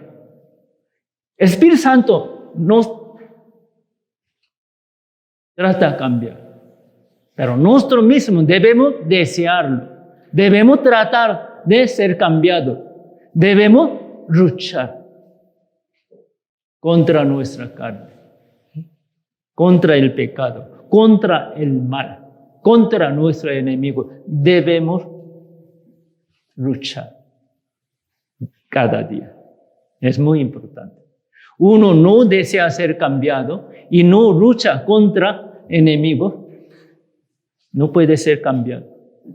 El Espíritu Santo nos trata de cambiar. Pero nosotros mismos debemos desearlo. Debemos tratar de ser cambiados. Debemos luchar contra nuestra carne, contra el pecado, contra el mal, contra nuestro enemigo. Debemos luchar cada día. Es muy importante. Uno no desea ser cambiado y no lucha contra enemigos, no puede ser cambiado.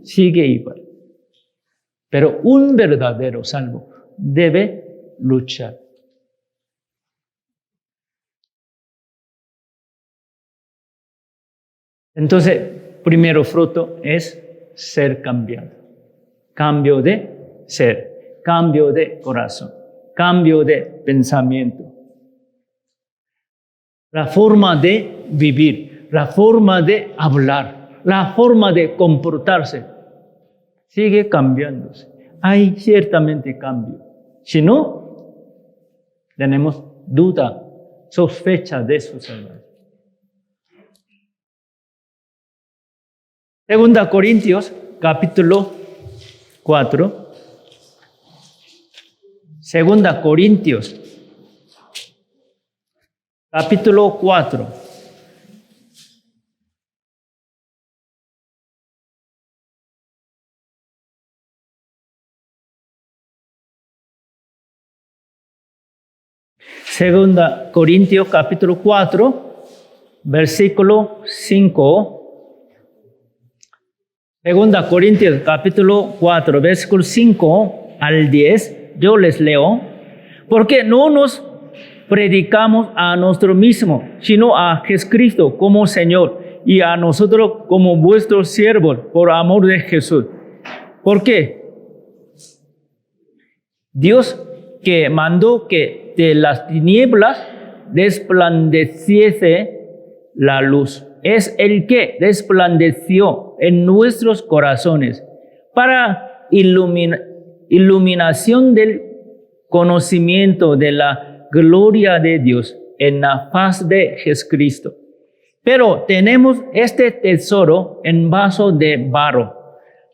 Sigue igual. Pero un verdadero salvo debe luchar. Entonces, primero fruto es ser cambiado. Cambio de ser, cambio de corazón, cambio de pensamiento. La forma de vivir, la forma de hablar, la forma de comportarse sigue cambiándose. Hay ciertamente cambio. Si no, tenemos duda, sospecha de su salvación. Segunda Corintios, capítulo 4. Segunda Corintios, capítulo 4. Segunda Corintios, capítulo 4, versículo 5. Segunda Corintios, capítulo 4, versículo 5 al 10. Yo les leo. Porque no nos predicamos a nosotros mismos, sino a Jesucristo como Señor y a nosotros como vuestros siervos por amor de Jesús. ¿Por qué? Dios que mandó que de las tinieblas resplandeciese la luz. Es el que resplandeció en nuestros corazones para iluminación del conocimiento de la gloria de Dios en la faz de Jesucristo. Pero tenemos este tesoro en vaso de barro,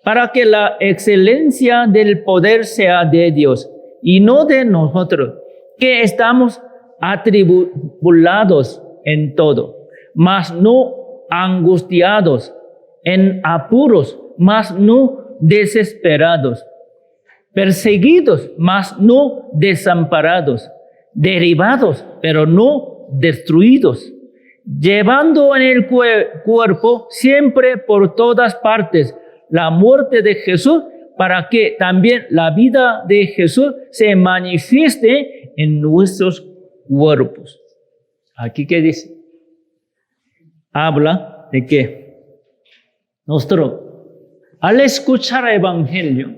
para que la excelencia del poder sea de Dios y no de nosotros, que estamos atribulados en todo, mas no angustiados, en apuros, mas no desesperados, perseguidos, mas no desamparados, derribados, pero no destruidos, llevando en el cuerpo siempre por todas partes la muerte de Jesús, para que también la vida de Jesús se manifieste en nuestros cuerpos. Aquí, ¿qué dice? Habla de que nosotros, al escuchar el Evangelio,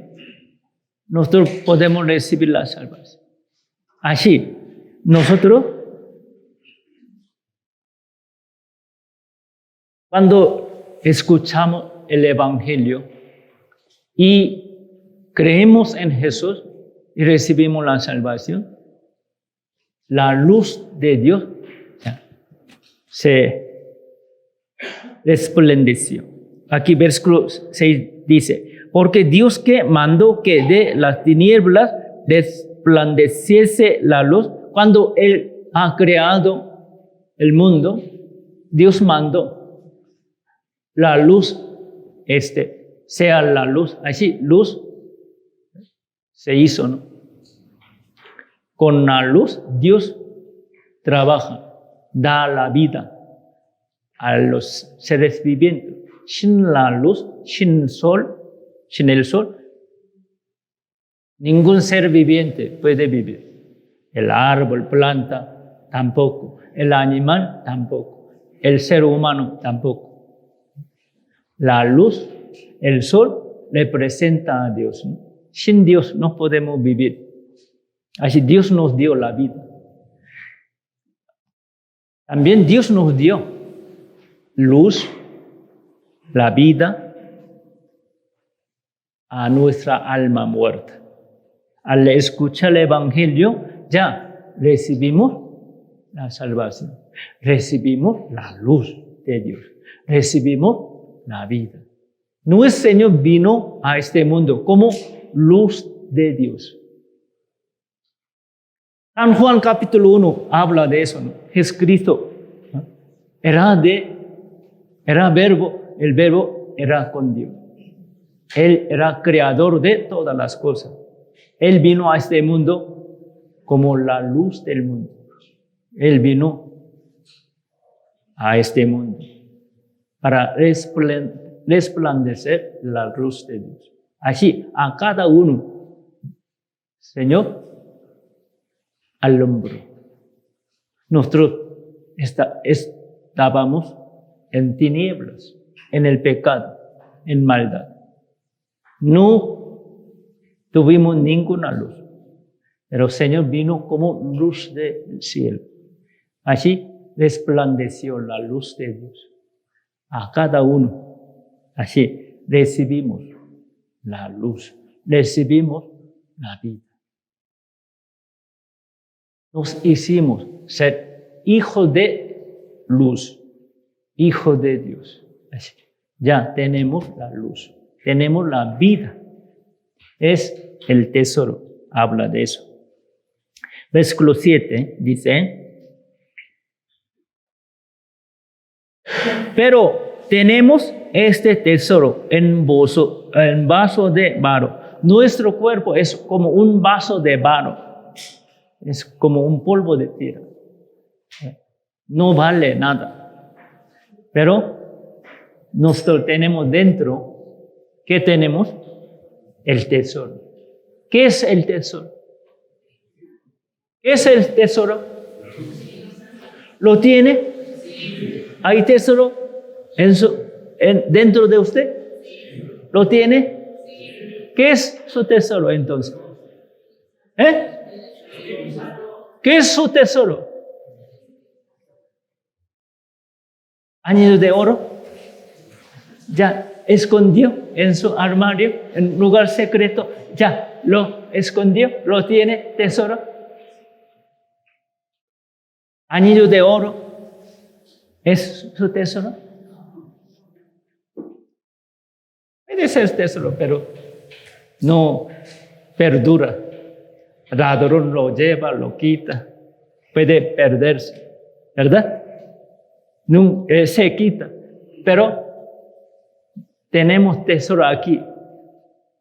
nosotros podemos recibir la salvación. Así, nosotros, cuando escuchamos el Evangelio y creemos en Jesús y recibimos la salvación, la luz de Dios se resplandeció. Aquí versículo 6 dice, porque Dios que mandó que de las tinieblas resplandeciese la luz, cuando Él ha creado el mundo, Dios mandó la luz, sea la luz, así, luz se hizo, ¿no? Con la luz, Dios trabaja, da la vida, a los seres vivientes. Sin la luz, sin el sol, ningún ser viviente puede vivir. El árbol, planta, tampoco. El animal, tampoco. El ser humano, tampoco. La luz, el sol, representa a Dios, ¿no? Sin Dios no podemos vivir. Así Dios nos dio la vida. También Dios nos dio luz, la vida, a nuestra alma muerta. Al escuchar el Evangelio, ya recibimos la salvación, recibimos la luz de Dios, recibimos la vida. Nuestro Señor vino a este mundo como luz de Dios. San Juan capítulo 1 habla de eso, ¿no? Jesucristo era verbo, el verbo era con Dios. Él era creador de todas las cosas. Él vino a este mundo como la luz del mundo. Él vino a este mundo para resplandecer la luz de Dios. Así, a cada uno, Señor, alumbró. Nosotros estábamos en tinieblas, en el pecado, en maldad. No tuvimos ninguna luz, pero el Señor vino como luz del cielo. Así resplandeció la luz de Dios a cada uno. Así recibimos la luz, recibimos la vida. Nos hicimos ser hijos de luz, hijos de Dios. Así, ya tenemos la luz, tenemos la vida. Es el tesoro, habla de eso. Versículo 7 dice, pero tenemos este tesoro en vaso de barro. Nuestro cuerpo es como un vaso de barro. Es como un polvo de tierra. No vale nada. Pero nosotros tenemos dentro, ¿qué tenemos? El tesoro. ¿Qué es el tesoro? ¿Qué es el tesoro? ¿Lo tiene? ¿Hay tesoro dentro de usted? ¿Lo tiene? ¿Qué es su tesoro entonces? ¿Qué es su tesoro? Anillo de oro. Ya escondió en su armario, en lugar secreto. Ya lo escondió, lo tiene tesoro. Anillo de oro. ¿Es su tesoro? Puede ser tesoro, pero no perdura. El ladrón lo lleva, lo quita. Puede perderse, ¿verdad? No, se quita. Pero tenemos tesoro aquí.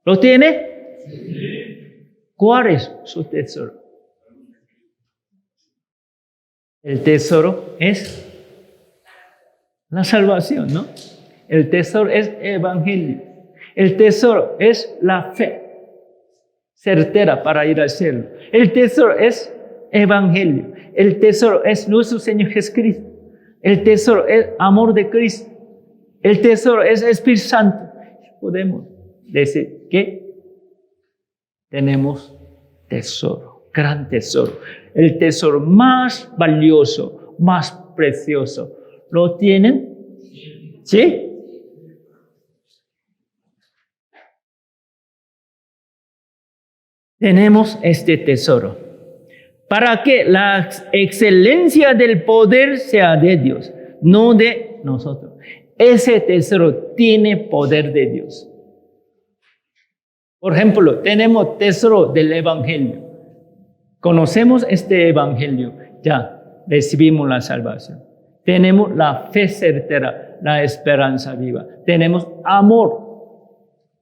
¿Lo tiene? Sí. ¿Cuál es su tesoro? El tesoro es la salvación, ¿no? El tesoro es el evangelio. El tesoro es la fe certera para ir al cielo. El tesoro es evangelio. El tesoro es nuestro Señor Jesucristo. El tesoro es amor de Cristo. El tesoro es Espíritu Santo. Podemos decir que tenemos tesoro, gran tesoro. El tesoro más valioso, más precioso. ¿Lo tienen? ¿Sí? Tenemos este tesoro para que la excelencia del poder sea de Dios, no de nosotros. Ese tesoro tiene poder de Dios. Por ejemplo, tenemos tesoro del evangelio. Conocemos este evangelio, ya recibimos la salvación. Tenemos la fe certera, la esperanza viva. Tenemos amor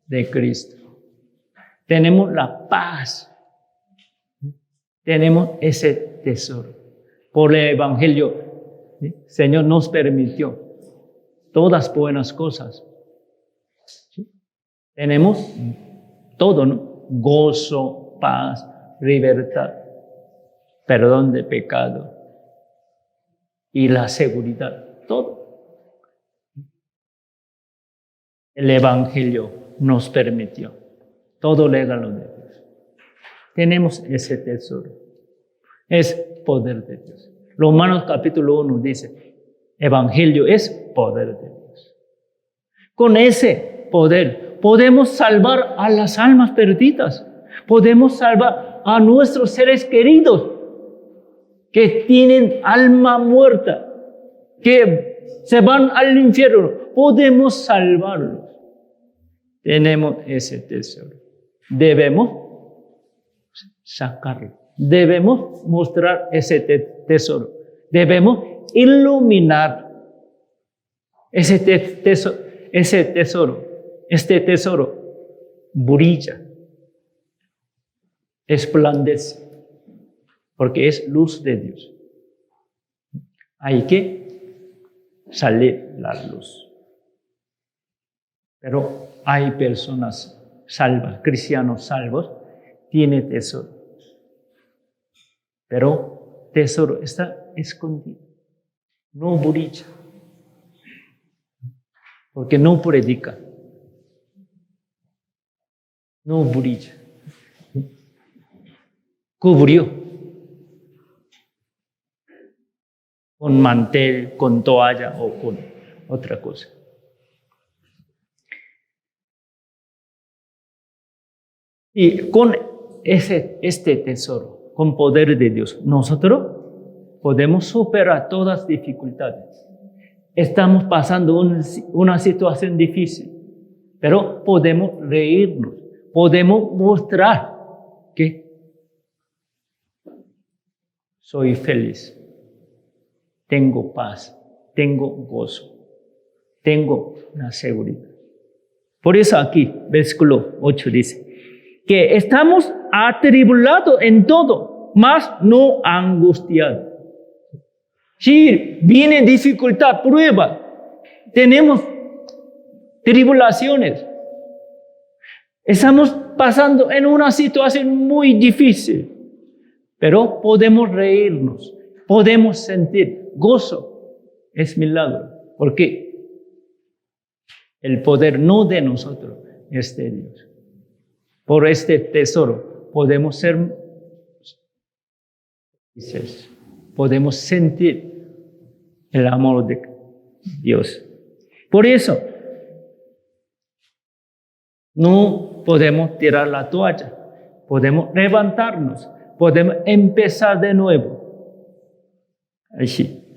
de Cristo. Tenemos la paz. Tenemos ese tesoro. Por el evangelio, el Señor nos permitió todas buenas cosas. ¿Sí? Tenemos todo, ¿no? Gozo, paz, libertad, perdón de pecado y la seguridad, todo. El Evangelio nos permitió todo regalo de Dios. Tenemos ese tesoro. Es poder de Dios. Romanos capítulo 1 dice, Evangelio es poder de Dios. Con ese poder podemos salvar a las almas perdidas. Podemos salvar a nuestros seres queridos que tienen alma muerta, que se van al infierno. Podemos salvarlos. Tenemos ese tesoro. Debemos sacarlo. Debemos mostrar ese tesoro. Debemos iluminar ese tesoro. Este tesoro brilla, esplandece, porque es luz de Dios. Hay que salir la luz. Pero hay personas salvas, cristianos salvos, tienen tesoro. Pero tesoro está escondido, no brilla, porque no predica, no brilla. Cubrió con mantel, con toalla o con otra cosa. Y con este tesoro, con poder de Dios, nosotros podemos superar todas las dificultades. Estamos pasando una situación difícil, pero podemos reírnos, podemos mostrar que soy feliz, tengo paz, tengo gozo, tengo una seguridad. Por eso aquí, versículo 8 dice, que estamos atribulados en todo, mas no angustiados. Si viene dificultad, prueba, tenemos tribulaciones, estamos pasando en una situación muy difícil, pero podemos reírnos, podemos sentir gozo. Es milagro, porque el poder no de nosotros, es de Dios. Por este tesoro podemos ser felices, podemos sentir el amor de Dios. Por eso, no podemos tirar la toalla, podemos levantarnos, podemos empezar de nuevo. Así.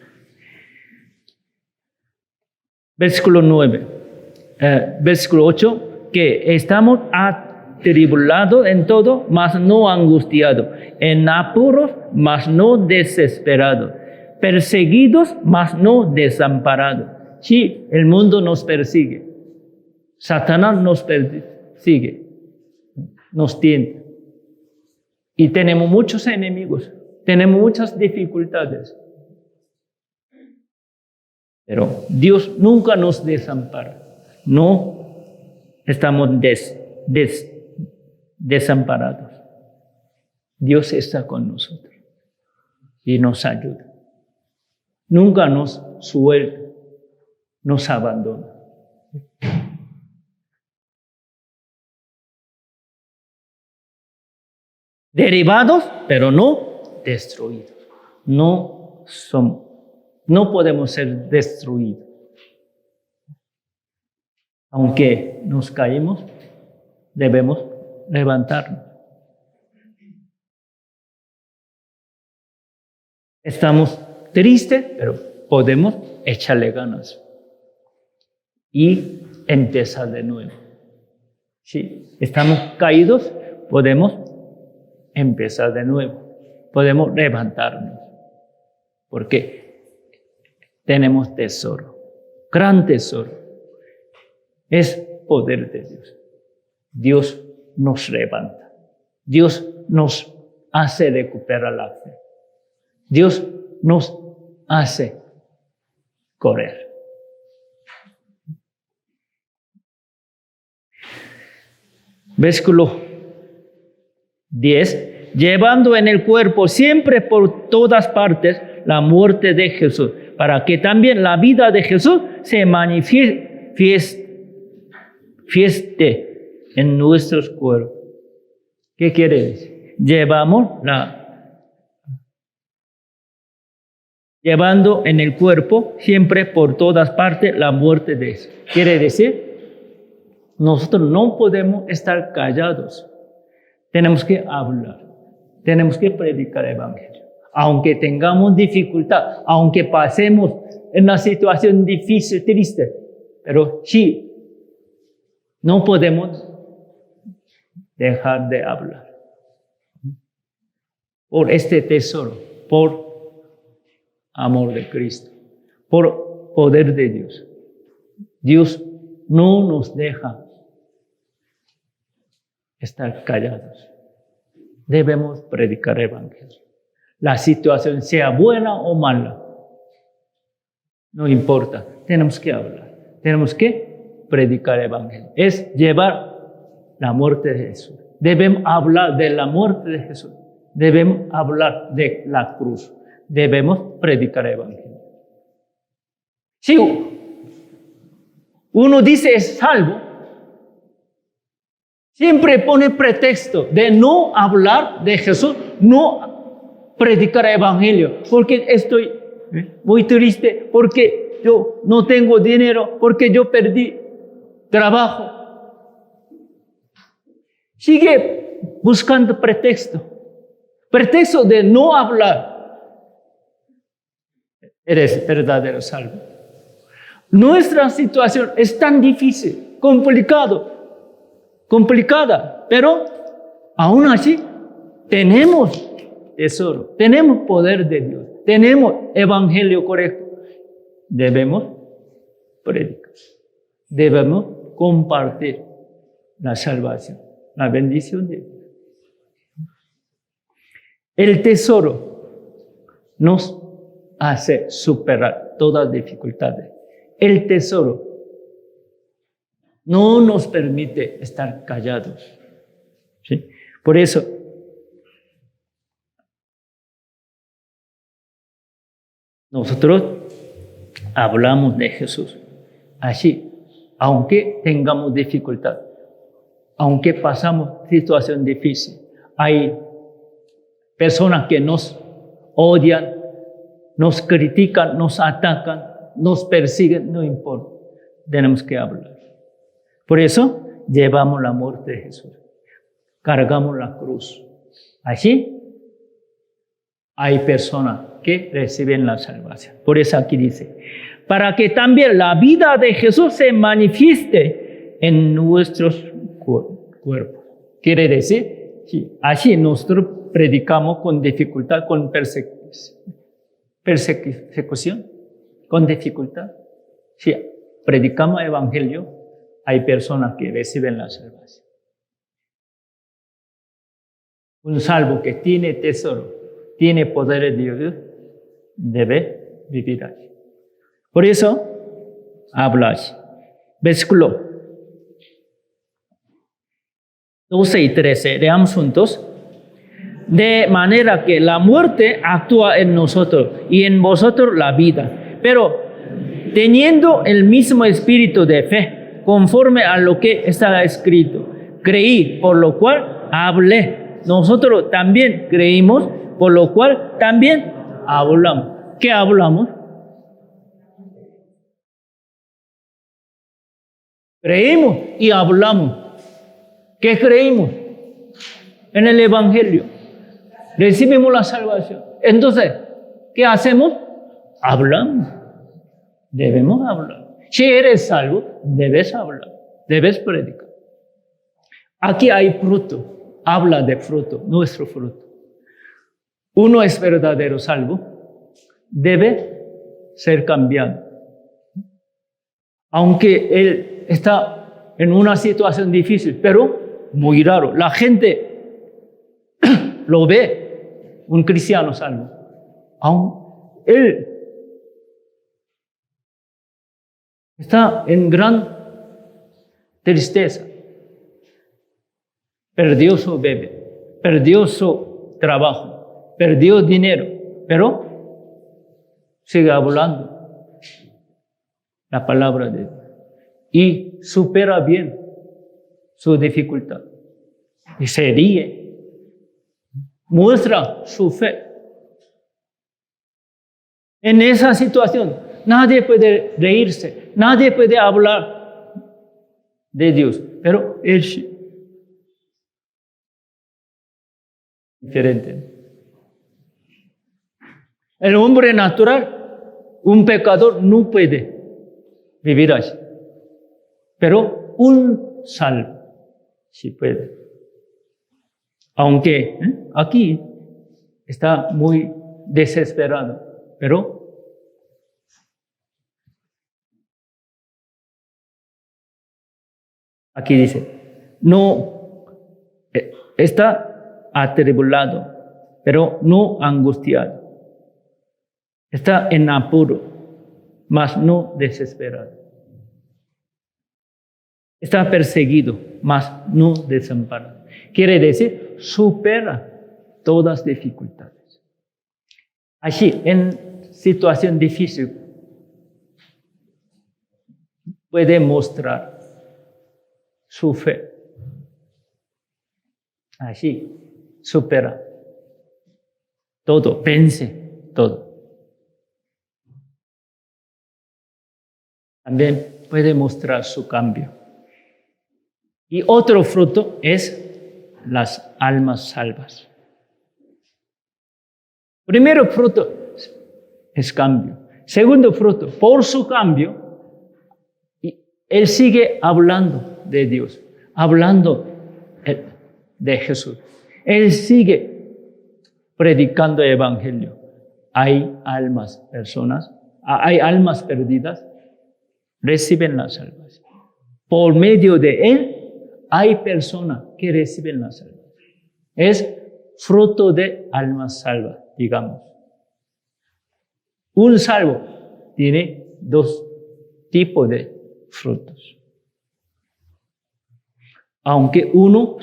Versículo 9, versículo 8, que estamos atribulados en todo, mas no angustiados, en apuros, mas no desesperados, perseguidos, mas no desamparados. Sí, el mundo nos persigue, Satanás nos persigue, nos tienta. Y tenemos muchos enemigos, tenemos muchas dificultades. Pero Dios nunca nos desampara. No estamos desamparados. Dios está con nosotros y nos ayuda. Nunca nos suelta, nos abandona. Derivados, pero no destruidos. No podemos ser destruidos. Aunque nos caímos, debemos levantarnos. Estamos tristes, pero podemos echarle ganas y empezar de nuevo. Si estamos caídos, podemos empezar de nuevo. Podemos levantarnos. Porque tenemos tesoro, gran tesoro. Es poder de Dios. Dios nos levanta. Dios nos hace recuperar la fe. Dios nos hace correr. Versículo 10. Llevando en el cuerpo siempre por todas partes la muerte de Jesús, para que también la vida de Jesús se manifieste en nuestros cuerpos. ¿Qué quiere decir? Llevando en el cuerpo siempre por todas partes la muerte de Jesús. Quiere decir, nosotros no podemos estar callados. Tenemos que hablar. Tenemos que predicar el evangelio. Aunque tengamos dificultad, aunque pasemos en una situación difícil, triste, pero sí, no podemos dejar de hablar. Por este tesoro, por amor de Cristo, por poder de Dios. Dios no nos deja estar callados. Debemos predicar el evangelio. La situación sea buena o mala, no importa. Tenemos que hablar. Tenemos que predicar el evangelio. Es llevar la muerte de Jesús. Debemos hablar de la muerte de Jesús. Debemos hablar de la cruz. Debemos predicar el evangelio. Si uno dice es salvo, siempre pone pretexto de no hablar de Jesús, no predicar el evangelio, porque estoy muy triste, porque yo no tengo dinero, porque yo perdí trabajo. Sigue buscando pretexto de no hablar. Eres verdadero salvo. Nuestra situación es tan difícil, complicada, pero aún así tenemos tesoro, tenemos poder de Dios, tenemos evangelio correcto. Debemos predicar, debemos compartir la salvación, la bendición de Dios. El tesoro nos hace superar todas las dificultades. El tesoro no nos permite estar callados. ¿Sí? Por eso, nosotros hablamos de Jesús. Así, aunque tengamos dificultad, aunque pasamos situación difícil, hay personas que nos odian, nos critican, nos atacan, nos persiguen, no importa. Tenemos que hablar. Por eso llevamos la muerte de Jesús. Cargamos la cruz. Así hay personas que reciben la salvación. Por eso aquí dice, para que también la vida de Jesús se manifieste en nuestros cuerpos. Quiere decir, sí, así nosotros predicamos con dificultad, con persecución, con dificultad. Si predicamos el evangelio, hay personas que reciben la salvación. Un salvo que tiene tesoro, tiene poder de Dios, debe vivir así. Por eso, habla así. Versículo 12 y 13, leamos juntos. De manera que la muerte actúa en nosotros y en vosotros la vida. Pero teniendo el mismo espíritu de fe, conforme a lo que está escrito, creí, por lo cual hablé. Nosotros también creímos, por lo cual también hablamos. ¿Qué hablamos? Creímos y hablamos. ¿Qué creímos? En el evangelio. Recibimos la salvación. Entonces, ¿qué hacemos? Hablamos. Debemos hablar. Si eres salvo, debes hablar. Debes predicar. Aquí hay fruto. Habla de fruto, nuestro fruto. Uno es verdadero salvo. Debe ser cambiado. Aunque él está en una situación difícil, pero muy raro. La gente lo ve, un cristiano salvo. Aún él está en gran tristeza. perdió su bebé, perdió su trabajo, perdió dinero, pero sigue hablando la palabra de Dios y supera bien su dificultad y se ríe, muestra su fe. En esa situación, nadie puede reírse, nadie puede hablar de Dios, pero él sí. Diferente. El hombre natural, un pecador, no puede vivir así. Pero un salvo sí puede. Aunque aquí está muy desesperado, pero aquí dice, no está atribulado, pero no angustiado. Está en apuro, mas no desesperado. Está perseguido, mas no desamparado. Quiere decir, supera todas las dificultades. Así, en situación difícil, puede mostrar su fe. Así, supera todo, vence todo. También puede mostrar su cambio. Y otro fruto es las almas salvas. Primero fruto es cambio. Segundo fruto, por su cambio, él sigue hablando de Dios, hablando de Jesús. Él sigue predicando el evangelio. Hay almas perdidas, reciben la salvación. Por medio de él, hay personas que reciben la salvación. Es fruto de almas salvas, digamos. Un salvo tiene dos tipos de frutos. Aunque uno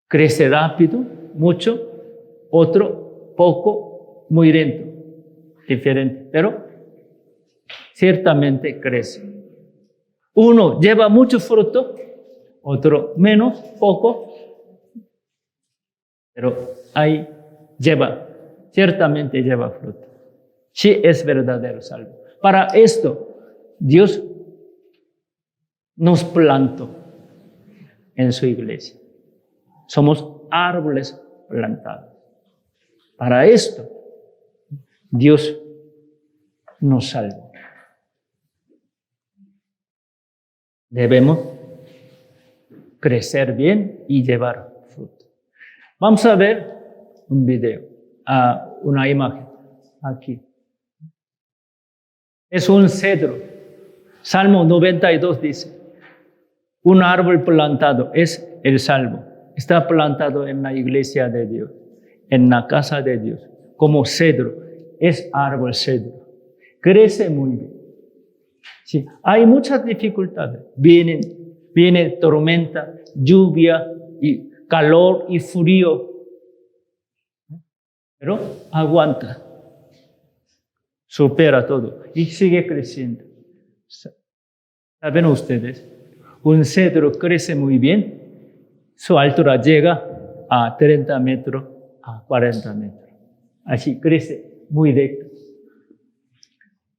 crece rápido, mucho, otro poco, muy lento, diferente, pero ciertamente crece. Uno lleva mucho fruto, otro menos, poco, pero ciertamente lleva fruto. Sí es verdadero salvo. Para esto, Dios nos plantó en su iglesia. Somos árboles plantados. Para esto, Dios nos salvó. Debemos crecer bien y llevar fruto. Vamos a ver un video, una imagen aquí. Es un cedro. Salmo 92 dice, un árbol plantado es el salvo. Está plantado en la iglesia de Dios, en la casa de Dios, como cedro. Es árbol cedro. Crece muy bien. Sí, hay muchas dificultades. Viene tormenta, lluvia, y calor y frío. Pero aguanta. Supera todo y sigue creciendo. ¿Saben ustedes? Un cedro crece muy bien. Su altura llega a 30 metros, a 40 metros. Así crece muy recto.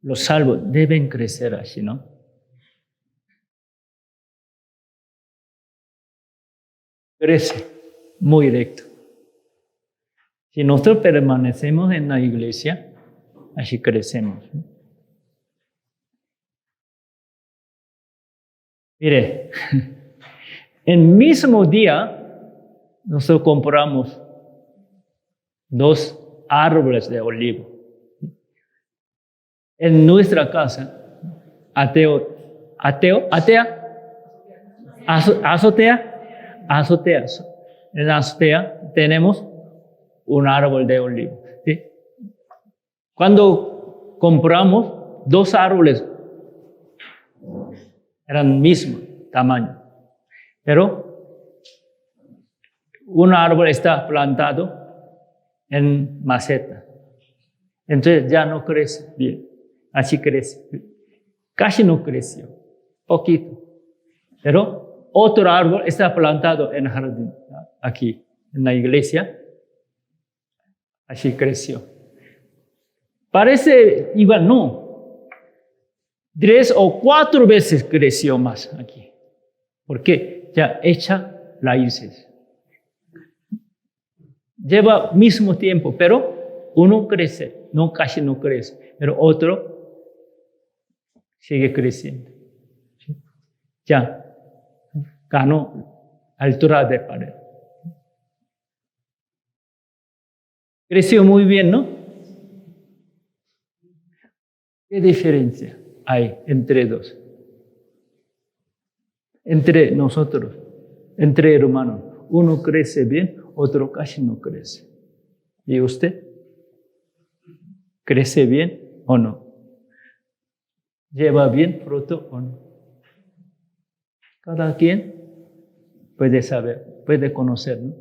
Los salvos deben crecer así, ¿no? Crece muy recto. Si nosotros permanecemos en la iglesia, así crecemos. Mire, el mismo día nosotros compramos 2 árboles de olivo. En nuestra casa, azotea. En la azotea tenemos un árbol de olivo. ¿Sí? Cuando compramos 2 árboles, eran mismo tamaño, pero un árbol está plantado en maceta. Entonces ya no crece bien. Así crece. Casi no creció. Poquito. Pero otro árbol está plantado en el jardín. Aquí, en la iglesia. Así creció. Parece igual, no. 3 o 4 veces creció más aquí. ¿Por qué? Ya echa raíces. Lleva mismo tiempo, pero uno crece, casi no crece, pero otro sigue creciendo. ¿Sí? Ya ganó altura de pared. Creció muy bien, ¿no? ¿Qué diferencia hay entre dos? Entre nosotros, entre hermanos. Uno crece bien, otro casi no crece. ¿Y usted? ¿Crece bien o no? ¿Lleva bien fruto o no? Cada quien puede saber, puede conocer, ¿no?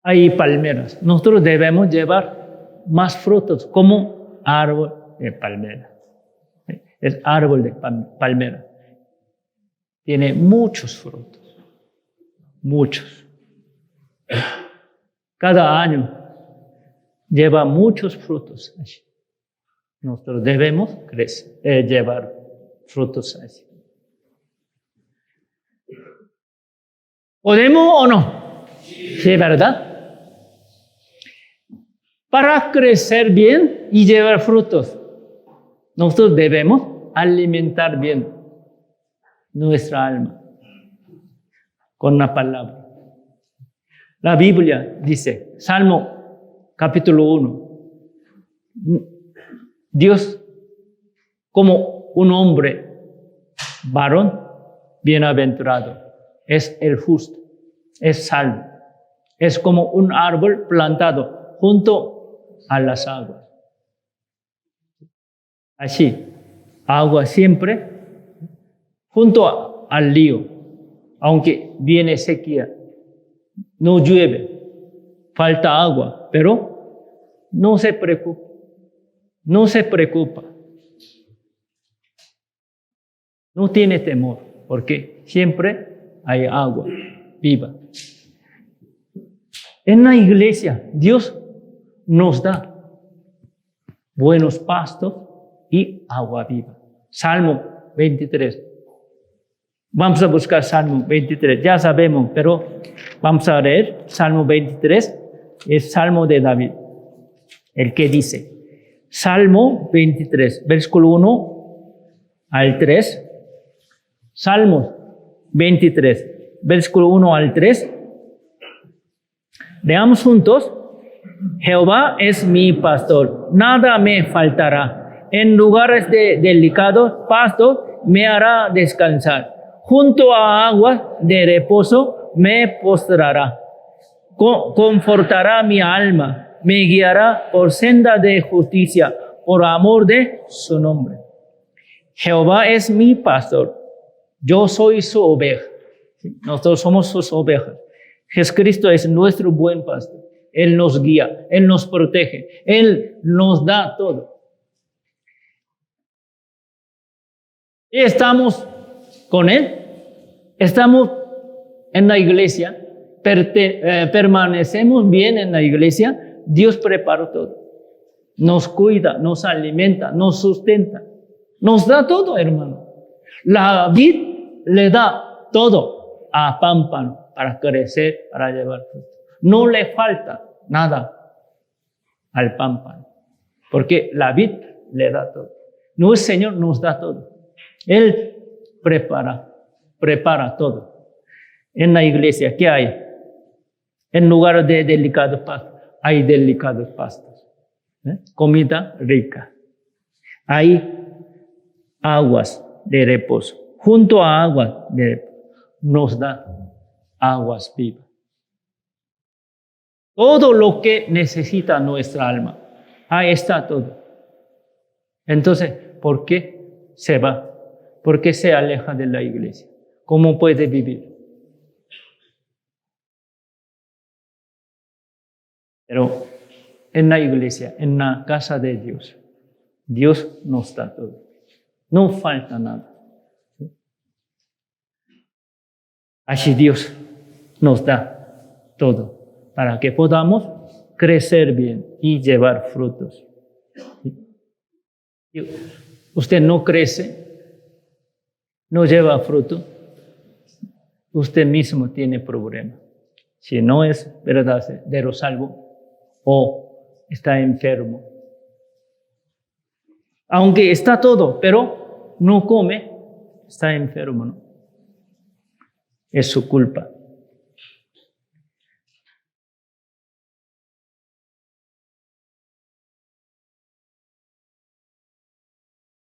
Hay palmeras. Nosotros debemos llevar más frutos como árbol de palmera. Es árbol de palmera. Tiene muchos frutos. Muchos. Cada año lleva muchos frutos allí. Nosotros debemos llevar frutos allí. ¿Podemos o no? Sí, ¿verdad? Para crecer bien y llevar frutos, nosotros debemos alimentar bien nuestra alma con la palabra. La Biblia dice, Salmo capítulo 1, Dios como un hombre varón bienaventurado, es el justo, es salvo, es como un árbol plantado junto a las aguas. Así, agua siempre junto al río, aunque viene sequía, no llueve, falta agua, pero no se preocupa, no se preocupa, no tiene temor, porque siempre hay agua viva. En la iglesia, Dios nos da buenos pastos y agua viva. Salmo 23. Vamos a buscar Salmo 23. Ya sabemos, pero vamos a leer Salmo 23. Es Salmo de David. El que dice, Salmo 23, versículo 1 al 3. Salmos 23, versículo 1 al 3. Leamos juntos. Jehová es mi pastor, nada me faltará. En lugares de delicados pastos me hará descansar. Junto a aguas de reposo me postrará. Confortará mi alma, me guiará por senda de justicia, por amor de su nombre. Jehová es mi pastor, yo soy su oveja. Nosotros somos sus ovejas. Jesucristo es nuestro buen pastor. Él nos guía, Él nos protege, Él nos da todo. Y estamos con Él, estamos en la iglesia, permanecemos bien en la iglesia, Dios preparó todo. Nos cuida, nos alimenta, nos sustenta, nos da todo, hermano. La vid le da todo a pámpano para crecer, para llevar fruto. No le falta nada al pámpano, porque la vid le da todo. No, el Señor nos da todo. Él prepara todo. En la iglesia, ¿qué hay? En lugar de delicados pastos, hay delicados pastos. Comida rica. Hay aguas de reposo. Junto a aguas de reposo, nos da aguas vivas. Todo lo que necesita nuestra alma, ahí está todo. Entonces, ¿por qué se va? ¿Por qué se aleja de la iglesia? ¿Cómo puede vivir? Pero en la iglesia, en la casa de Dios, Dios nos da todo. No falta nada. Así Dios nos da todo para que podamos crecer bien y llevar frutos. Usted no crece, no lleva fruto, usted mismo tiene problema. Si no es verdadero salvo o está enfermo. Aunque está todo, pero no come, está enfermo, ¿no? Es su culpa.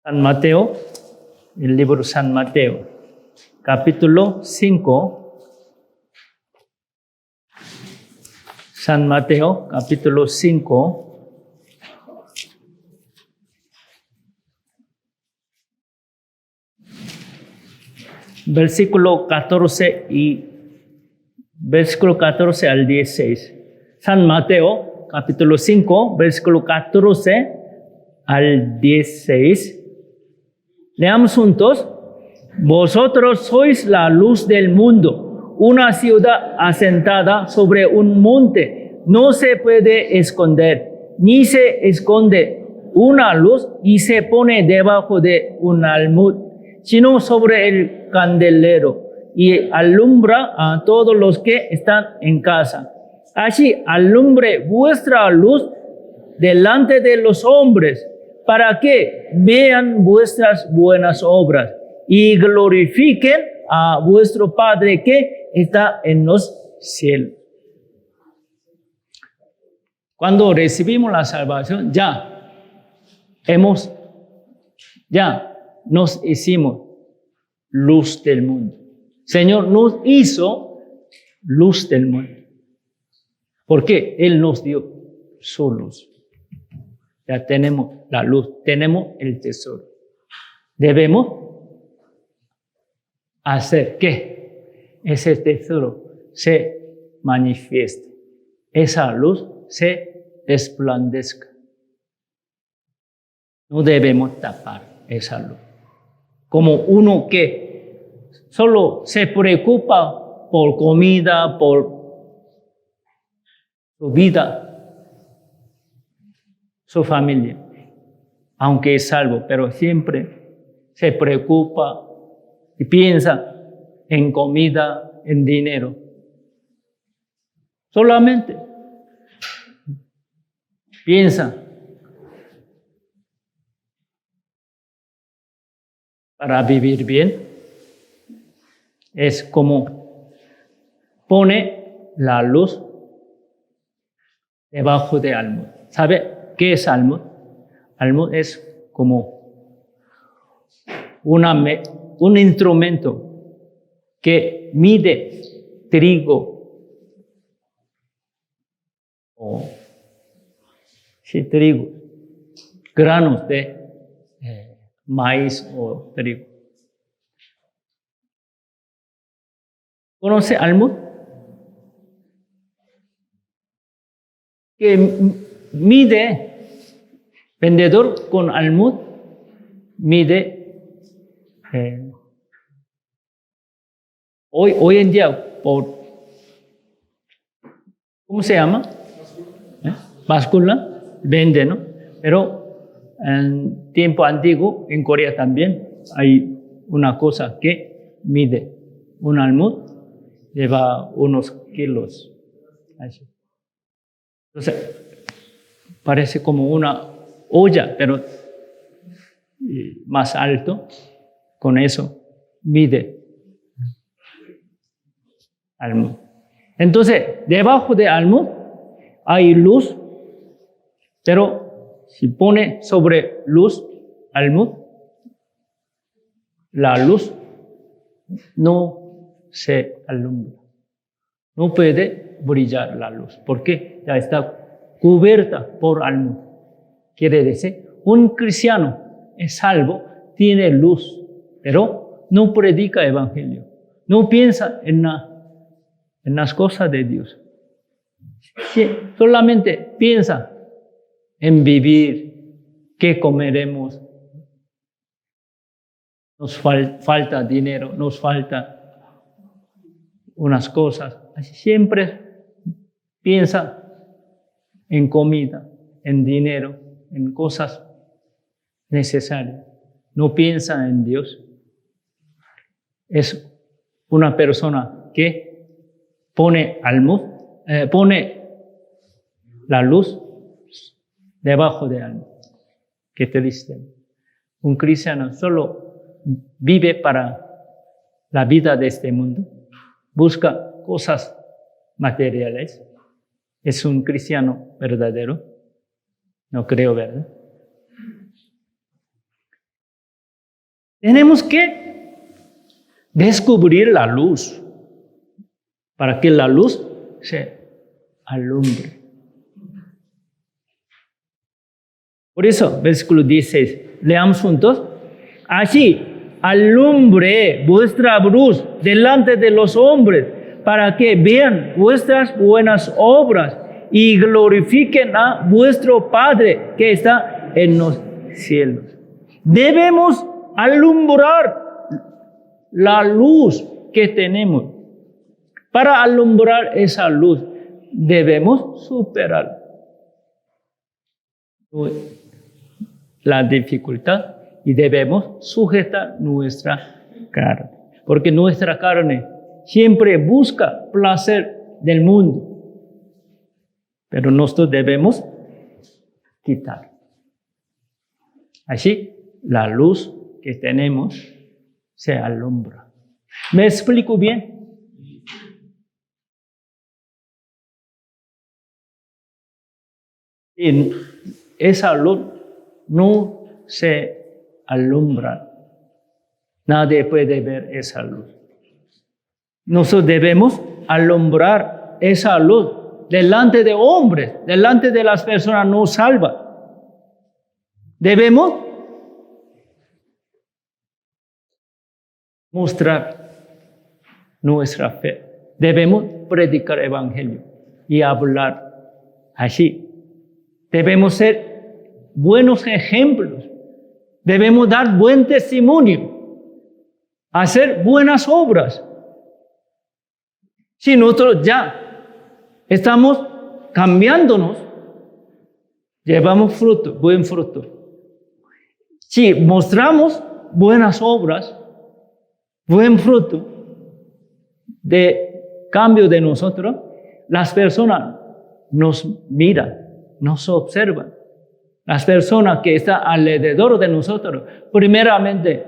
San Mateo, el libro San Mateo, capítulo 5. San Mateo, capítulo 5. Versículo 14 al 16. San Mateo, capítulo 5, versículo 14 al 16. Leamos juntos. Vosotros sois la luz del mundo. Una ciudad asentada sobre un monte no se puede esconder, ni se esconde una luz y se pone debajo de un almud, sino sobre el candelero, y alumbra a todos los que están en casa. Así alumbre vuestra luz delante de los hombres, para que vean vuestras buenas obras y glorifiquen a vuestro Padre que está en los cielos. Cuando recibimos la salvación, ya nos hicimos luz del mundo. Señor nos hizo luz del mundo. ¿Por qué? Él nos dio su luz. Ya tenemos la luz, tenemos el tesoro. Debemos hacer que ese tesoro se manifieste, esa luz se resplandezca. No debemos tapar esa luz. Como uno que solo se preocupa por comida, por su vida, su familia, aunque es salvo, pero siempre se preocupa y piensa en comida, en dinero. Solamente piensa para vivir bien. Es como pone la luz debajo de almud. ¿Sabe qué es almud? Almud es como un instrumento que mide trigo trigo, granos de maíz o trigo. ¿Conoce almud? Que mide, vendedor con almud, mide, hoy en día, ¿cómo se llama? Báscula, vende, ¿no? Pero en tiempo antiguo, en Corea también, hay una cosa que mide un almud, lleva unos kilos. Así. Entonces, parece como una olla, pero más alto. Con eso mide almud. Entonces, debajo de almud hay luz, pero si pone sobre luz almud, la luz no se alumbra. No puede brillar la luz, porque ya está cubierta por almud. Quiere decir, un cristiano es salvo, tiene luz, pero no predica evangelio, no piensa en las cosas de Dios. Sí, solamente piensa en vivir, qué comeremos. Nos falta dinero, nos falta unas cosas. Así siempre piensa en comida, en dinero, en cosas necesarias. No piensa en Dios. Es una persona que pone la luz debajo de algo. Qué triste. Un cristiano solo vive para la vida de este mundo. Busca cosas materiales. ¿Es un cristiano verdadero? No creo, ¿verdad? Tenemos que descubrir la luz para que la luz se alumbre. Por eso, versículo 16, leamos juntos. Así, alumbre vuestra luz delante de los hombres, para que vean vuestras buenas obras y glorifiquen a vuestro Padre que está en los cielos. Debemos alumbrar la luz que tenemos. Para alumbrar esa luz, debemos superar la dificultad y debemos sujetar nuestra carne. Porque nuestra carne siempre busca placer del mundo. Pero nosotros debemos quitar. Así, la luz que tenemos se alumbra. ¿Me explico bien? Y esa luz no se alumbra. Nadie puede ver esa luz. Nosotros debemos alumbrar esa luz delante de hombres, delante de las personas no salvas. Debemos mostrar nuestra fe. Debemos predicar el evangelio y hablar así. Debemos ser buenos ejemplos. Debemos dar buen testimonio. Hacer buenas obras. Si nosotros ya estamos cambiándonos, llevamos fruto, buen fruto. Si mostramos buenas obras, buen fruto de cambio de nosotros, las personas nos miran, nos observan. Las personas que están alrededor de nosotros, primeramente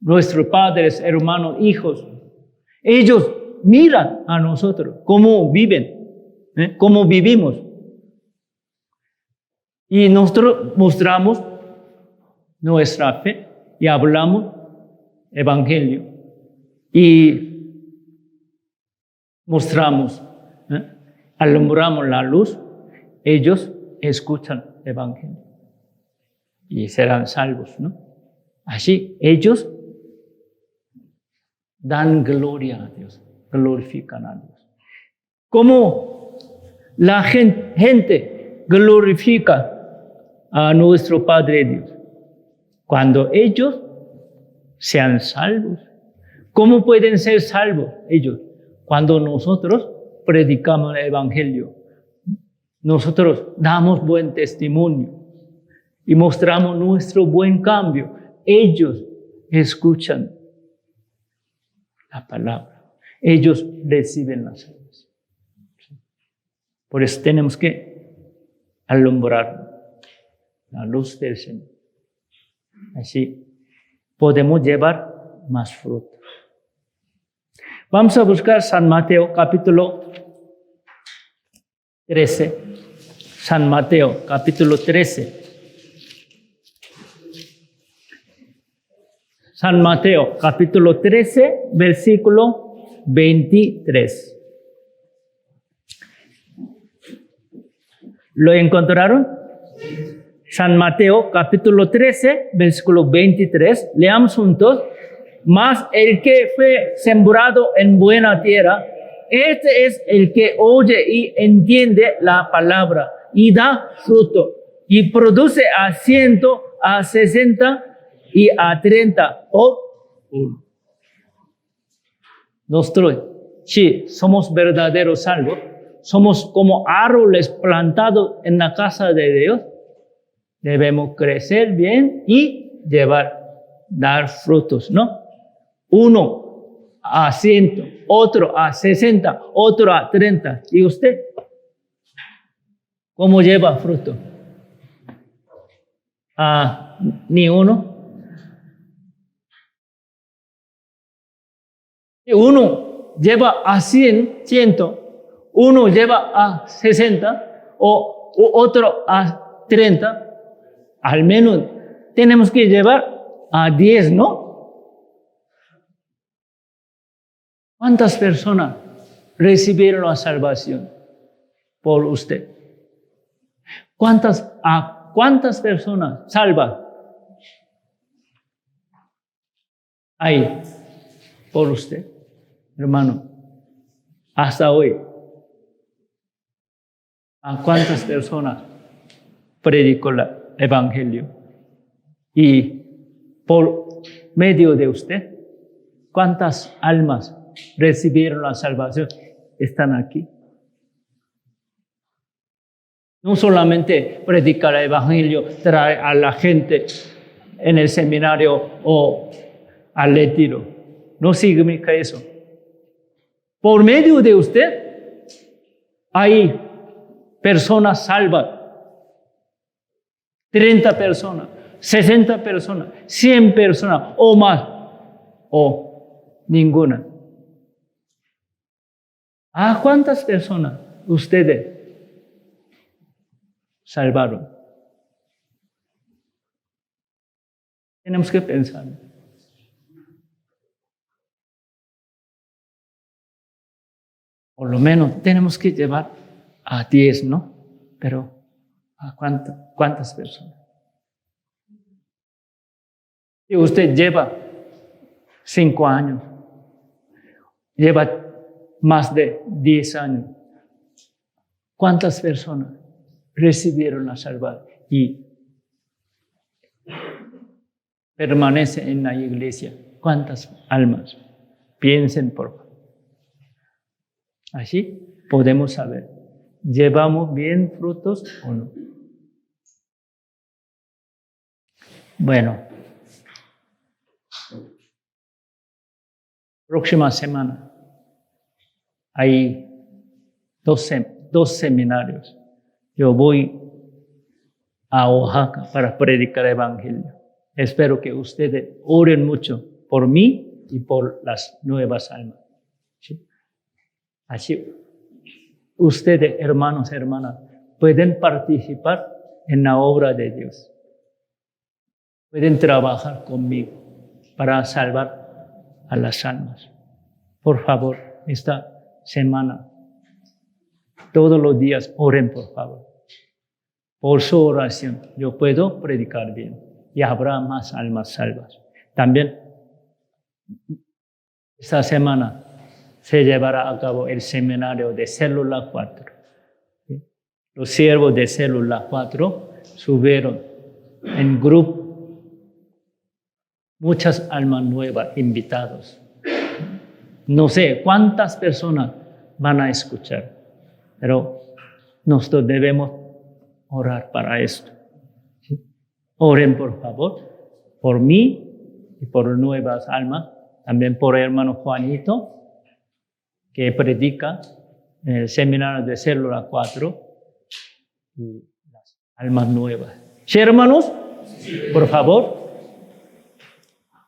nuestros padres, hermanos, hijos, ellos miran a nosotros, cómo viven, cómo vivimos. Y nosotros mostramos nuestra fe y hablamos evangelio. Y mostramos, alumbramos la luz, ellos escuchan el evangelio y serán salvos, ¿no? Así, ellos dan gloria a Dios, glorifican a Dios. Como la gente glorifica a nuestro Padre Dios, cuando ellos sean salvos. ¿Cómo pueden ser salvos ellos? Cuando nosotros predicamos el evangelio. Nosotros damos buen testimonio y mostramos nuestro buen cambio. Ellos escuchan la palabra. Ellos reciben la salvación. Por eso tenemos que alumbrar la luz del Señor. Así podemos llevar más fruto. Vamos a buscar San Mateo capítulo 13. San Mateo capítulo 13. San Mateo capítulo 13, versículo 23. ¿Lo encontraron? San Mateo capítulo 13, versículo 23. Leamos juntos. Mas el que fue sembrado en buena tierra, este es el que oye y entiende la palabra y da fruto y produce a 100, a 60 y a 30 por uno. Nosotros, si somos verdaderos salvos, somos como árboles plantados en la casa de Dios. Debemos crecer bien y dar frutos, ¿no? Uno a 100, otro a 60, otro a 30. ¿Y usted? ¿Cómo lleva fruto? Ni uno. Uno lleva a 100, uno lleva a 60 o otro a 30. Al menos tenemos que llevar a 10, ¿no? ¿Cuántas personas recibieron la salvación por usted? ¿Cuántas personas salvas hay por usted, hermano? Hasta hoy. ¿A cuántas personas predicó el Evangelio? Y por medio de usted, ¿cuántas almas recibieron la salvación? Están aquí. No solamente predicar el Evangelio, traer a la gente en el seminario o al retiro. No significa eso. Por medio de usted, hay personas salvas. 30 personas, 60 personas, 100 personas o más, o ninguna. ¿A cuántas personas ustedes salvaron? Tenemos que pensar. Por lo menos tenemos que llevar a 10, ¿no? Pero ¿a cuántas personas? Si usted lleva 5 años, lleva más de 10 años, ¿cuántas personas recibieron la salvación y permanecen en la iglesia? ¿Cuántas almas? Piensen, por favor. Así podemos saber, ¿llevamos bien frutos o no? Bueno, próxima semana hay dos seminarios. Yo voy a Oaxaca para predicar el Evangelio. Espero que ustedes oren mucho por mí y por las nuevas almas. ¿Sí? Así, ustedes, hermanos y hermanas, pueden participar en la obra de Dios. Pueden trabajar conmigo para salvar a las almas. Por favor, esta semana, todos los días, oren, por favor. Por su oración, yo puedo predicar bien y habrá más almas salvas. También, esta semana se llevará a cabo el seminario de Célula 4. Los siervos de Célula 4 subieron en grupo muchas almas nuevas, invitados. No sé cuántas personas van a escuchar, pero nosotros debemos orar para esto. ¿Sí? Oren, por favor, por mí y por nuevas almas, también por el hermano Juanito, que predica en el seminario de Célula 4 y las almas nuevas. ¿Sí, hermanos? Sí. Por favor,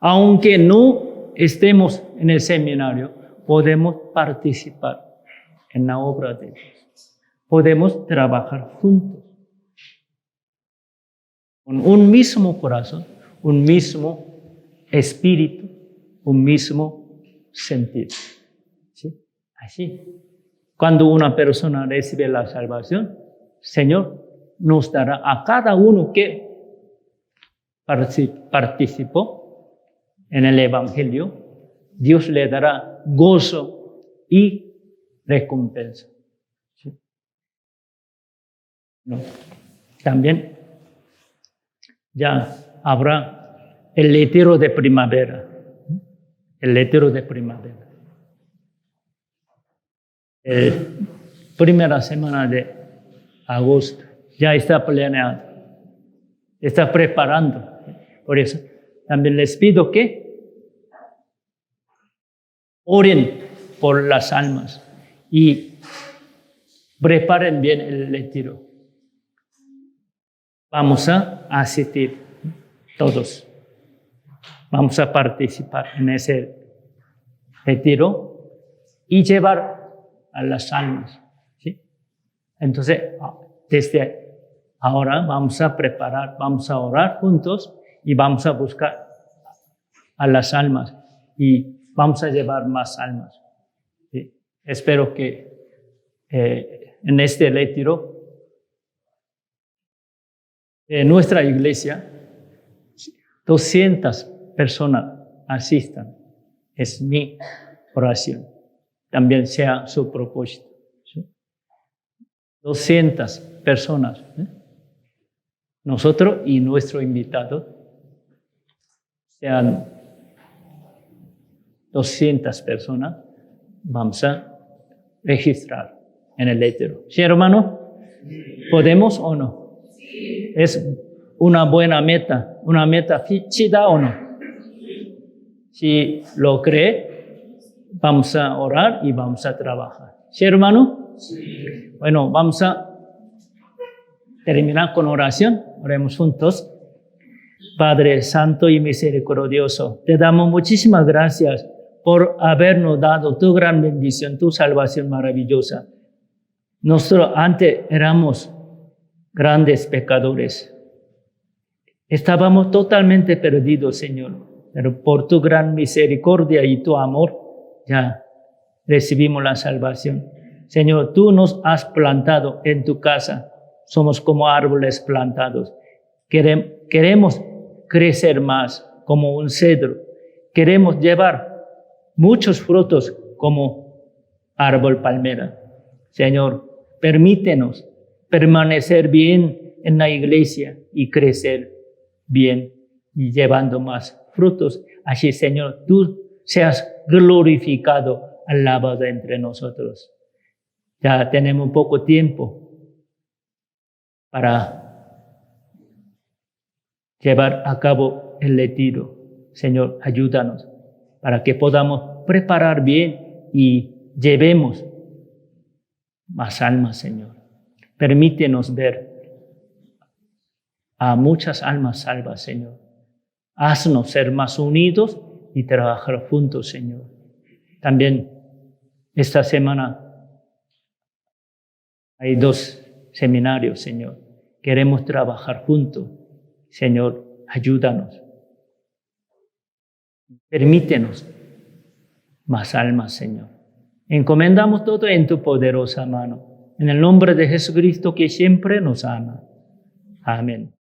aunque no estemos en el seminario, podemos participar en la obra de Dios. Podemos trabajar juntos, con un mismo corazón, un mismo espíritu, un mismo sentido. ¿Sí? Así, cuando una persona recibe la salvación, Señor nos dará a cada uno que participó en el Evangelio, Dios le dará gozo y recompensa. ¿Sí? No. También ya habrá el retiro de primavera. El retiro de primavera. Primera semana de agosto. Ya está planeado. Está preparando. Por eso también les pido que oren por las almas y preparen bien el retiro. Vamos a asistir todos. Vamos a participar en ese retiro y llevar a las almas. ¿Sí? Entonces, desde ahora vamos a preparar, vamos a orar juntos y vamos a buscar a las almas y vamos a llevar más almas. ¿Sí? Espero que en este retiro nuestra iglesia 200 personas asistan. Es mi oración. También sea su propósito. ¿Sí? 200 personas. Nosotros y nuestro invitado sean 200 personas. Vamos a registrar en el retiro. ¿Sí, hermano? ¿Podemos o no? Es una buena meta, una meta chida o no. Si lo cree, vamos a orar y vamos a trabajar. ¿Sí, hermano? Sí. Bueno, vamos a terminar con oración. Oremos juntos. Padre Santo y Misericordioso, te damos muchísimas gracias por habernos dado tu gran bendición, tu salvación maravillosa. Nosotros antes éramos grandes pecadores. Estábamos totalmente perdidos, Señor, pero por tu gran misericordia y tu amor ya recibimos la salvación. Señor, tú nos has plantado en tu casa. Somos como árboles plantados. Queremos crecer más como un cedro. Queremos llevar muchos frutos como árbol palmera. Señor, permítenos permanecer bien en la iglesia y crecer bien y llevando más frutos. Así, Señor, tú seas glorificado, alabado entre nosotros. Ya tenemos poco tiempo para llevar a cabo el retiro. Señor, ayúdanos para que podamos preparar bien y llevemos más almas, Señor. Permítenos ver a muchas almas salvas, Señor. Haznos ser más unidos y trabajar juntos, Señor. También esta semana hay 2 seminarios, Señor. Queremos trabajar juntos. Señor, ayúdanos. Permítenos más almas, Señor. Encomendamos todo en tu poderosa mano. En el nombre de Jesucristo que siempre nos ama. Amén.